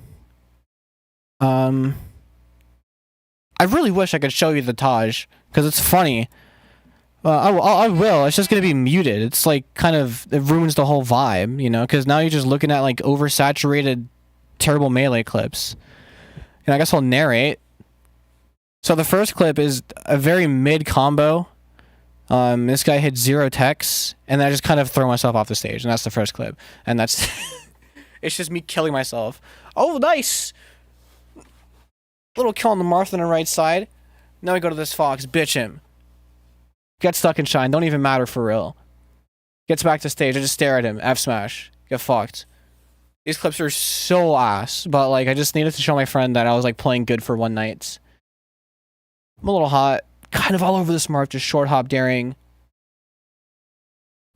I really wish I could show you the Taj, because it's funny. I will. It's just gonna be muted. It's like kind of, it ruins the whole vibe, you know? Because now you're just looking at like oversaturated, terrible melee clips. And I guess I'll narrate. So the first clip is a very mid combo. This guy hit 0 techs, and then I just kind of throw myself off the stage, and that's the first clip. And that's it's just me killing myself. Oh, nice! Little kill on the Martha on the right side. Now we go to this Fox, bitch him. Get stuck in shine, don't even matter for real. Gets back to stage, I just stare at him, F smash. Get fucked. These clips are so ass, but like I just needed to show my friend that I was like playing good for one night. I'm a little hot. Kind of all over this Marth, just short hop daring.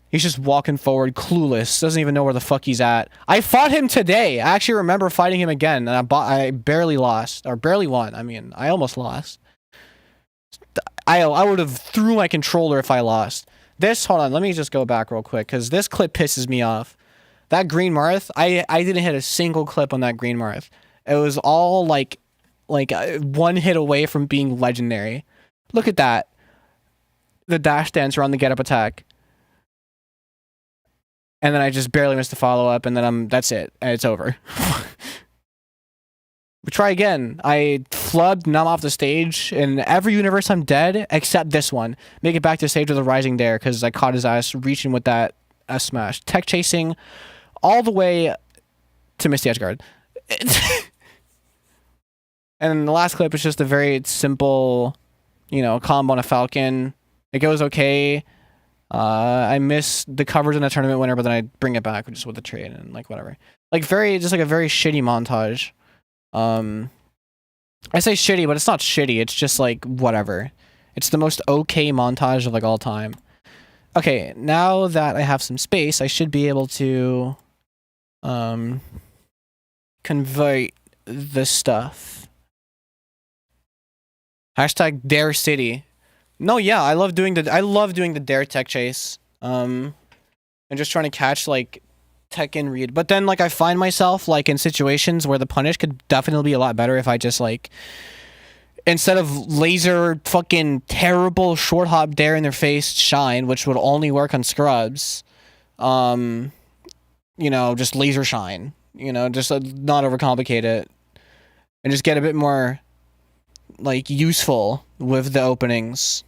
He's just walking forward, clueless. Doesn't even know where the fuck he's at. I fought him today. I actually remember fighting him again, and I barely lost. Or barely won. I mean, I almost lost. I would have threw my controller if I lost. Hold on, let me just go back real quick, because this clip pisses me off. That green Marth, I didn't hit a single clip on that green Marth. It was all like one hit away from being legendary. Look at that. The dash dancer on the get up attack. And then I just barely missed the follow up, and then that's it. And it's over. We try again. I flubbed, and I'm off the stage. In every universe, I'm dead, except this one. Make it back to stage with a rising dare, because I caught his ass reaching with that S smash. Tech chasing all the way to Misty Edgeguard. And the last clip is just a very simple, you know, combo on a Falcon. It goes okay. I miss the covers in the tournament winner, but then I bring it back just with the trade and like whatever. Like just like a very shitty montage. I say shitty, but it's not shitty. It's just like whatever. It's the most okay montage of like all time. Okay, now that I have some space, I should be able to convert the stuff. Hashtag Dare City. No, yeah, I love doing the Dare tech chase. And just trying to catch like tech and read. But then like I find myself like in situations where the punish could definitely be a lot better if I just like instead of laser fucking terrible short hop dare in their face shine, which would only work on scrubs, you know, just laser shine, you know, just not overcomplicate it and just get a bit more like useful with the openings.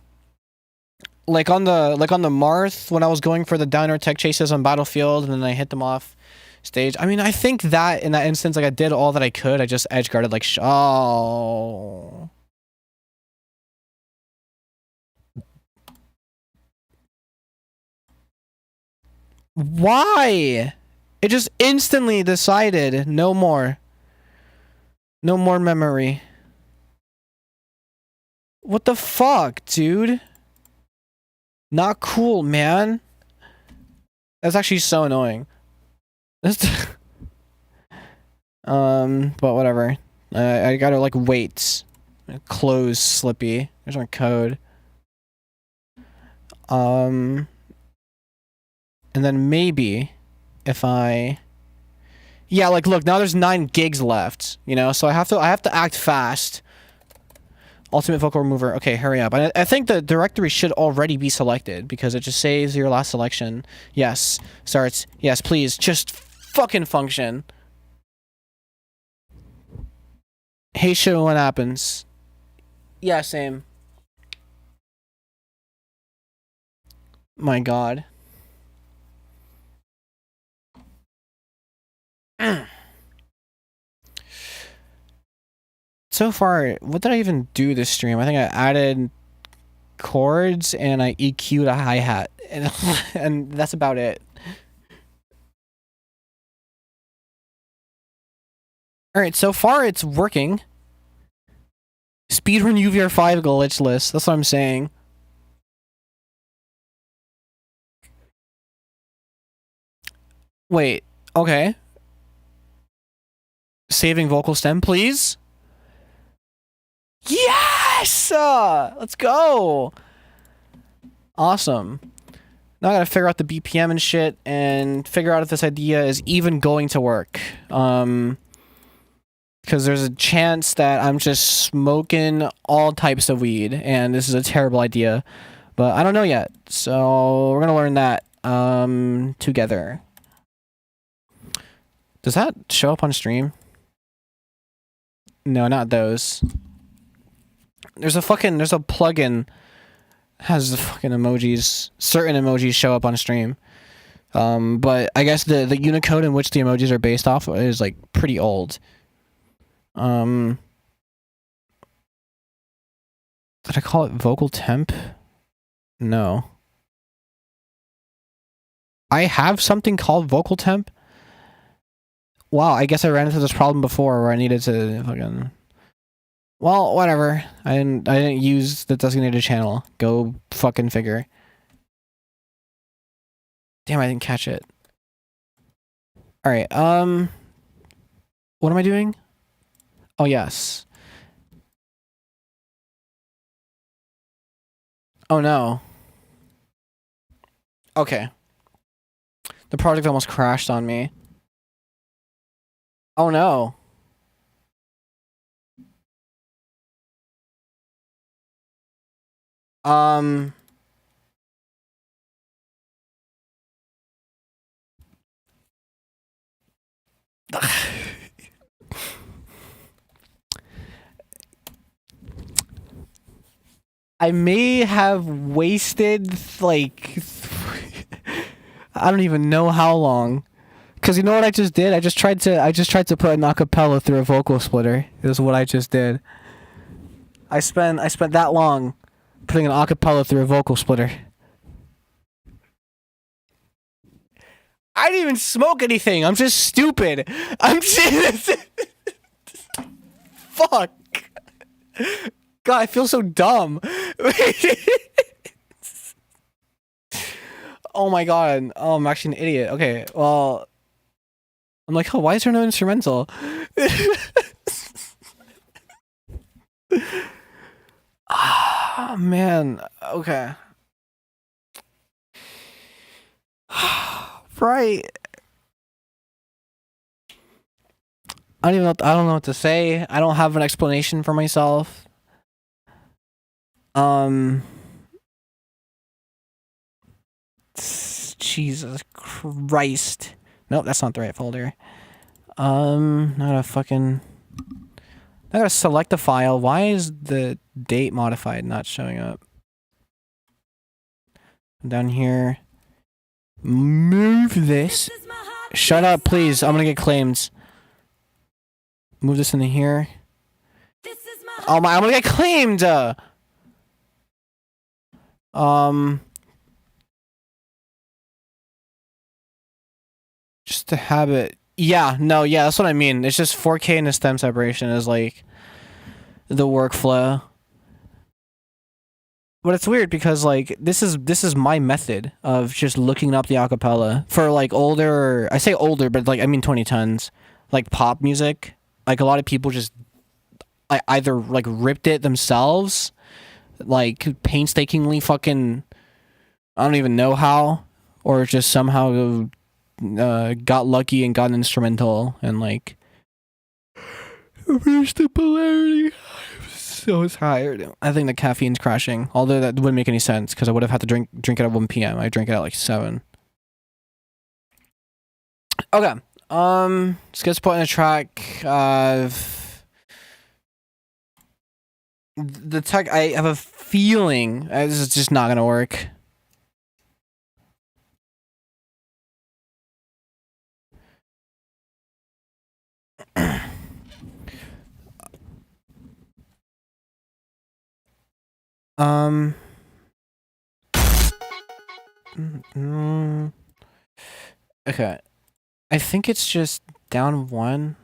Like on the Marth when I was going for the downer tech chases on Battlefield and then I hit them off stage. I mean, I think that in that instance, like I did all that I could. I just edge guarded like oh. Why? It just instantly decided no more. No more memory. What the fuck, dude? Not cool, man. That's actually so annoying. But whatever. I gotta like wait. Close Slippy. There's my code. And then maybe if I yeah, like look, now there's 9 gigs left, you know, so I have to act fast. Ultimate vocal remover. Okay, hurry up. I think the directory should already be selected because it just saves your last selection. Yes. Starts. Yes, please. Just fucking function. Hate shit when it happens. Yeah, same. My god. So far, what did I even do this stream? I think I added chords and I EQ'd a hi-hat. And that's about it. Alright, so far it's working. Speedrun UVR5 glitchless. That's what I'm saying. Wait, okay. Saving vocal stem, please. Yes! Let's go! Awesome. Now I gotta figure out the BPM and shit and figure out if this idea is even going to work. Because there's a chance that I'm just smoking all types of weed and this is a terrible idea. But I don't know yet. So we're gonna learn that together. Does that show up on stream? No, not those. There's a plugin has the fucking emojis. Certain emojis show up on stream. But I guess the Unicode in which the emojis are based off is like pretty old. Did I call it vocal temp? No. I have something called vocal temp? Wow, I guess I ran into this problem before where I needed to fucking... Well, whatever. I didn't use the designated channel. Go fucking figure. Damn, I didn't catch it. Alright, what am I doing? Oh, yes. Oh, no. Okay. The project almost crashed on me. Oh, no. I may have wasted, like, I don't even know how long. Cause you know what I just did? I just tried to put an acapella through a vocal splitter. Is what I just did. I spent that long putting an acapella through a vocal splitter. I didn't even smoke anything. I'm just stupid. I'm just fuck? God, I feel so dumb. Oh my god. Oh, I'm actually an idiot. Okay, well, I'm like, oh, why is there no instrumental? Ah, man. Okay. Right. I don't know what to say. I don't have an explanation for myself. Jesus Christ. Nope, that's not the right folder. Not a fucking... I gotta select the file. Why is the date modified not showing up? Down here. Move this. Shut up, please. I'm gonna get claimed. Move this into here. Oh my, I'm gonna get claimed! Just to have it. Yeah, no, yeah, that's what I mean. It's just 4K and the stem separation is like the workflow. But it's weird because like this is my method of just looking up the acapella for like older, I say older, but like I mean 2010s, like pop music. Like a lot of people just either like ripped it themselves, like painstakingly fucking, I don't even know how, or just somehow got lucky and got an instrumental and like reached the polarity. I'm so tired. I think the caffeine's crashing. Although that wouldn't make any sense because I would have had to drink it at 1 p.m. I drank it at like 7. Okay. Let's get put in a track. The tech. I have a feeling this is just not gonna work. Okay. I think it's just down 1.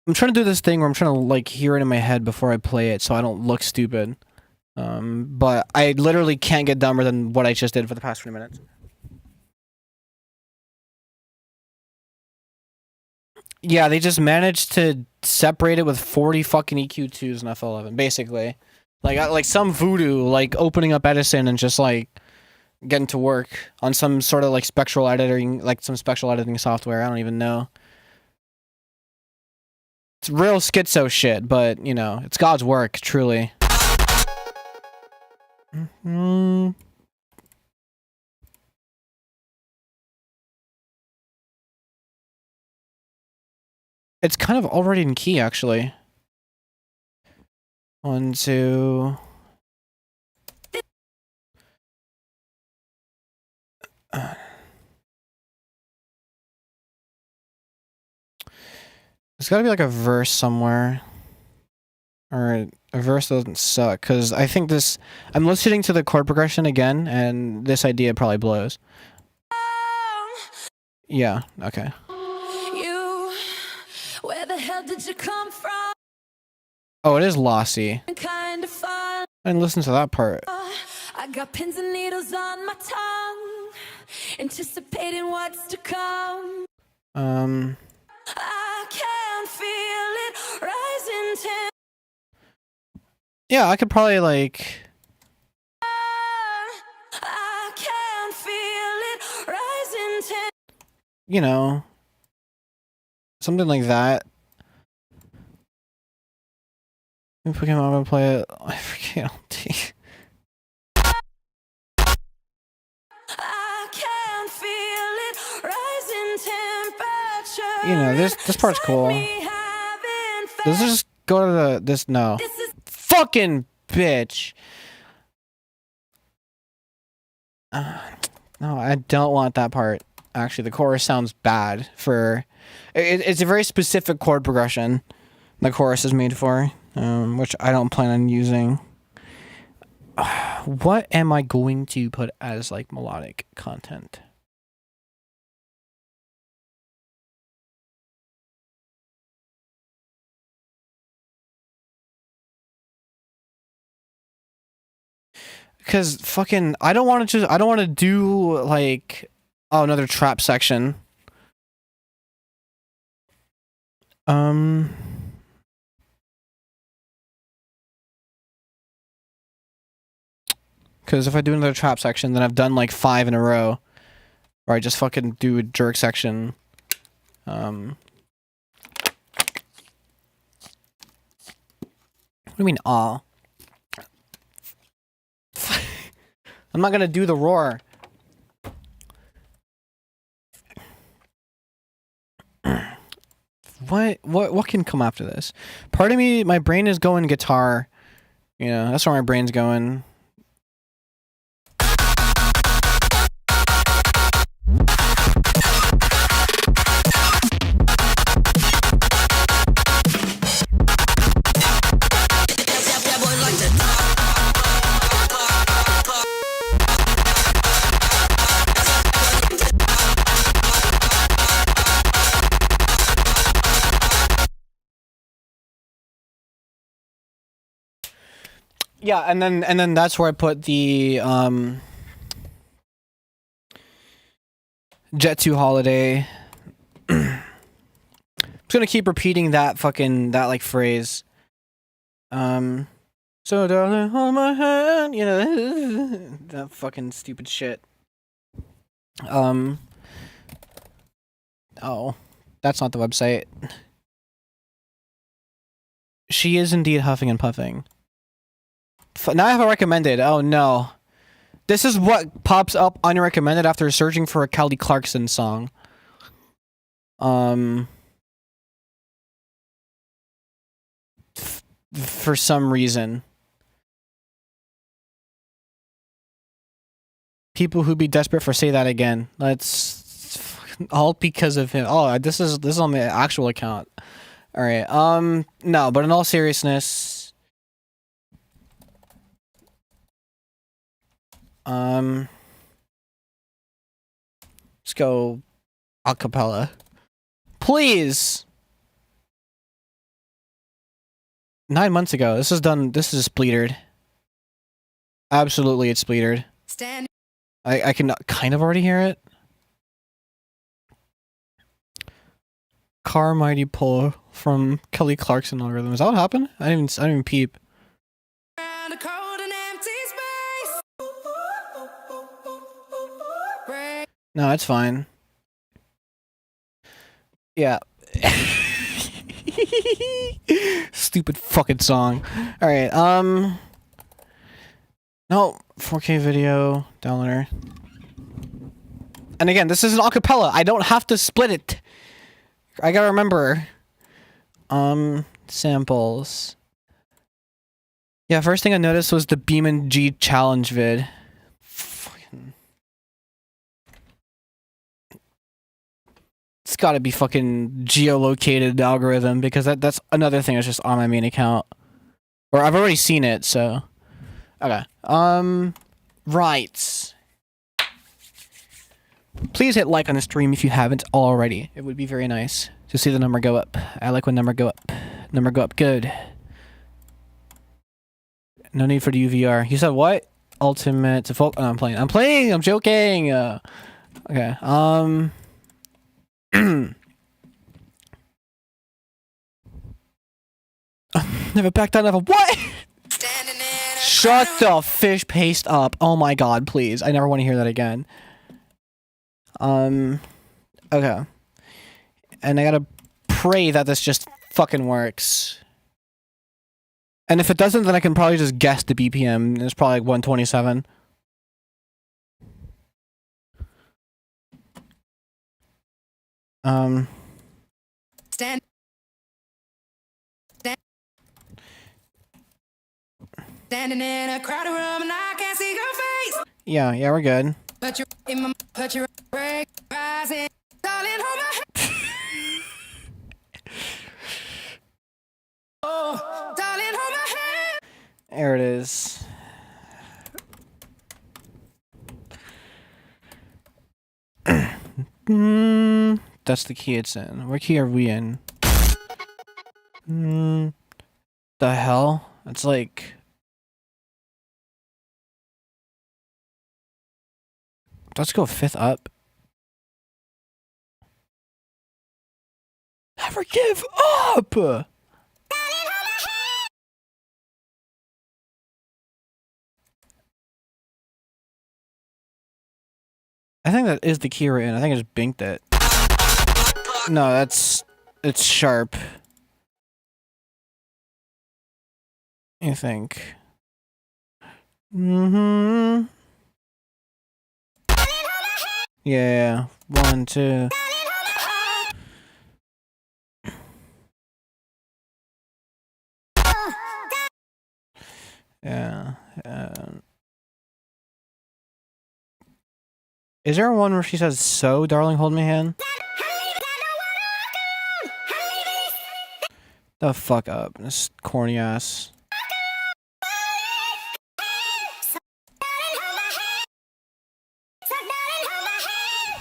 I'm trying to do this thing where I'm trying to like hear it in my head before I play it so I don't look stupid. But I literally can't get dumber than what I just did for the past 20 minutes. Yeah, they just managed to separate it with 40 fucking EQ2s in F11, basically. Like some voodoo, like opening up Edison and just like getting to work on some sort of like spectral editing, like some spectral editing software. I don't even know. It's real schizo shit, but you know, it's God's work, truly. It's kind of already in key, actually. 1, 2. There's gotta be like a verse somewhere. Or a verse doesn't suck, because I think this... I'm listening to the chord progression again, and this idea probably blows. Yeah, okay. Where the hell did you come from? Oh, it is lossy. Kind of fun. I didn't listen to that part. I got pins and needles on my tongue, anticipating what's to come. I can feel it rising. Yeah, I could probably like... I can feel it rising. You know... Something like that. If we can I'm gonna play it... I forget. I can feel it rising temperature. You know, this part's cool. Let's just go to the... This... No. Fucking bitch! No, I don't want that part. Actually, the chorus sounds bad for... It's a very specific chord progression the chorus is made for, which I don't plan on using. What am I going to put as, like, melodic content? because fucking I don't want to do like another trap section. Because if I do another trap section, then I've done like 5 in a row. Or I just fucking do a jerk section. What do you mean, aw? I'm not gonna do the roar. What can come after this? Part of me, my brain is going guitar. You know, that's where my brain's going. Yeah, and then that's where I put the Jet 2 Holiday. I'm just gonna keep repeating that like phrase. So darling, hold my hand, you know, that fucking stupid shit. Oh, that's not the website. She is indeed huffing and puffing. Now I have a recommended. Oh no. This is what pops up on your recommended after searching for a Kelly Clarkson song. For some reason. People who be desperate for Say That Again. That's all because of him. Oh, this is on my actual account. Alright, no, but in all seriousness, let's go acapella. Please! 9 months ago. This is done. This is spleetered. Absolutely, it's spleetered. I can kind of already hear it. Car Mighty Pull from Kelly Clarkson algorithm. Is that what happened? I didn't even peep. No, it's fine. Yeah. Stupid fucking song. Alright, no, 4K video, downloader. And again, this is an acapella. I don't have to split it. I gotta remember. Samples. Yeah, first thing I noticed was the Beeman G challenge vid. It's gotta be fucking geolocated algorithm, because that's another thing that's just on my main account. Or I've already seen it, so. Okay. Right. Please hit like on the stream if you haven't already. It would be very nice to see the number go up. I like when number go up. Number go up good. No need for the UVR. You said what? Ultimate to folk. Oh, I'm playing. I'm joking. Okay. Never back down. Never what? Shut the fish paste up. Oh my god, please. I never want to hear that again. Okay. And I gotta pray that this just fucking works. And if it doesn't, then I can probably just guess the BPM. It's probably like 127. Standing in a crowded room and I can't see your face. Yeah, we're good. But you're in my break rising. Darling, hold my hand. Oh, darling, hold my hand. There it is. That's the key it's in. What key are we in? The hell? It's like Let's go 5th up. Never give up! I think that is the key right in. I think I just binked it. No, it's sharp. I think. Mm-hmm. Yeah. 1, 2. Yeah. Is there one where she says, "So, darling, hold my hand"? The fuck up. This corny ass.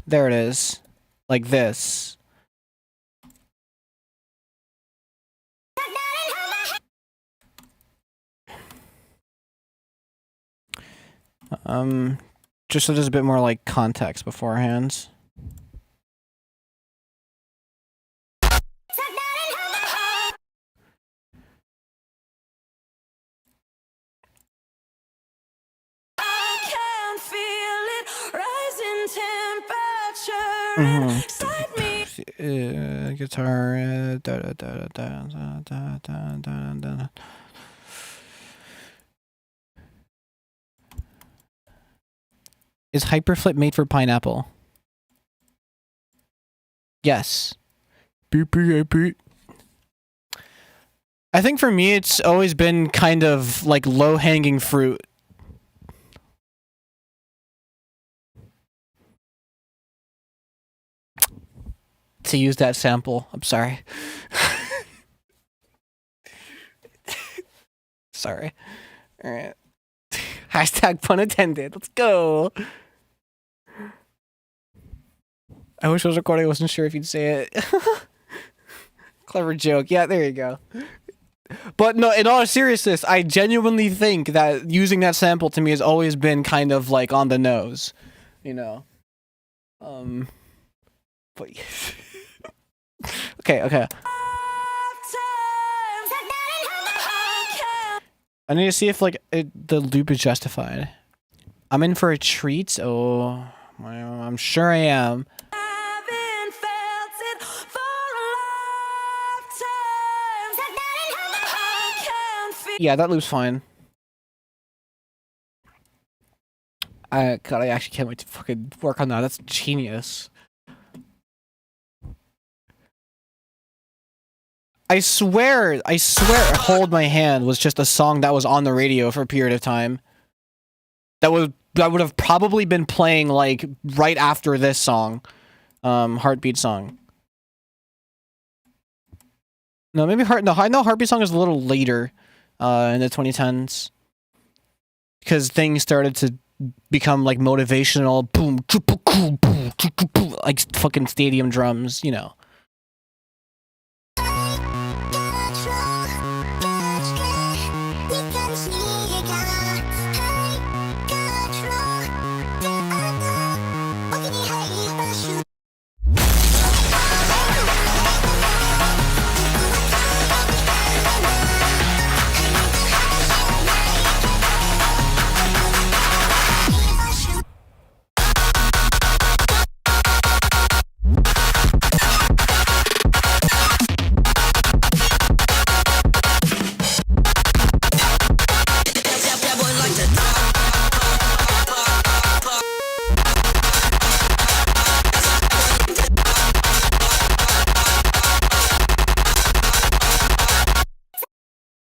There it is. Like this. Just so there's a bit more like context beforehand. Guitar. Is hyperflip made for pineapple? Yes. Beep, beep, beep. I think for me, it's always been kind of like low-hanging fruit. To use that sample. I'm sorry. Sorry. Alright. Hashtag pun intended. Let's go. I wish I was recording. I wasn't sure if you'd say it. Clever joke. Yeah, there you go. But no, in all seriousness, I genuinely think that using that sample to me has always been kind of like on the nose. You know? But okay. I need to see if like the loop is justified. I'm in for a treat. Oh, I'm sure I am. Yeah, that loop's fine. God, I actually can't wait to fucking work on that. That's genius. I swear, Hold My Hand was just a song that was on the radio for a period of time. That would have probably been playing like right after this song. Heartbeat song. No, maybe I know Heartbeat song is a little later in the 2010s. Because things started to become like motivational, boom, boom, boom, like fucking stadium drums, you know.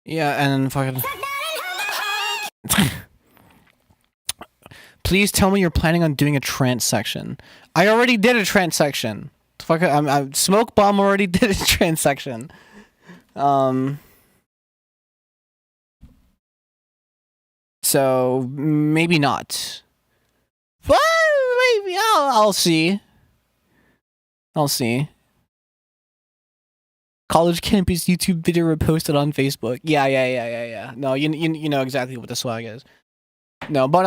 Yeah, and fucking... Please tell me you're planning on doing a trance section. I already did a trance section. Fuck, Smoke Bomb already did a trance section. So maybe not. But maybe I'll see. I'll see. College campus YouTube video reposted on Facebook. Yeah. No, you know exactly what the swag is. No, but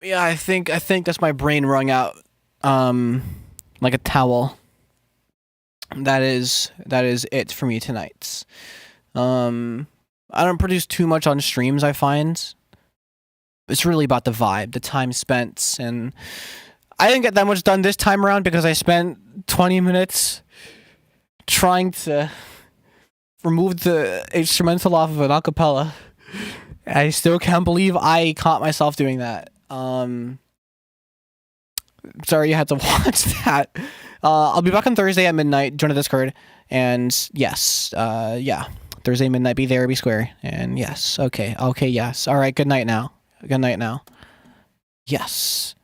Yeah, I think that's my brain wrung out. Like a towel. That is it for me tonight. I don't produce too much on streams, I find. It's really about the vibe, the time spent, and I didn't get that much done this time around because I spent 20 minutes trying to remove the instrumental off of an acapella. I still can't believe I caught myself doing that. Sorry you had to watch that. I'll be back on Thursday at midnight. Join the Discord. And yes, yeah. Thursday midnight, be there, be square. And yes, okay, yes. All right, good night now. Good night now. Yes.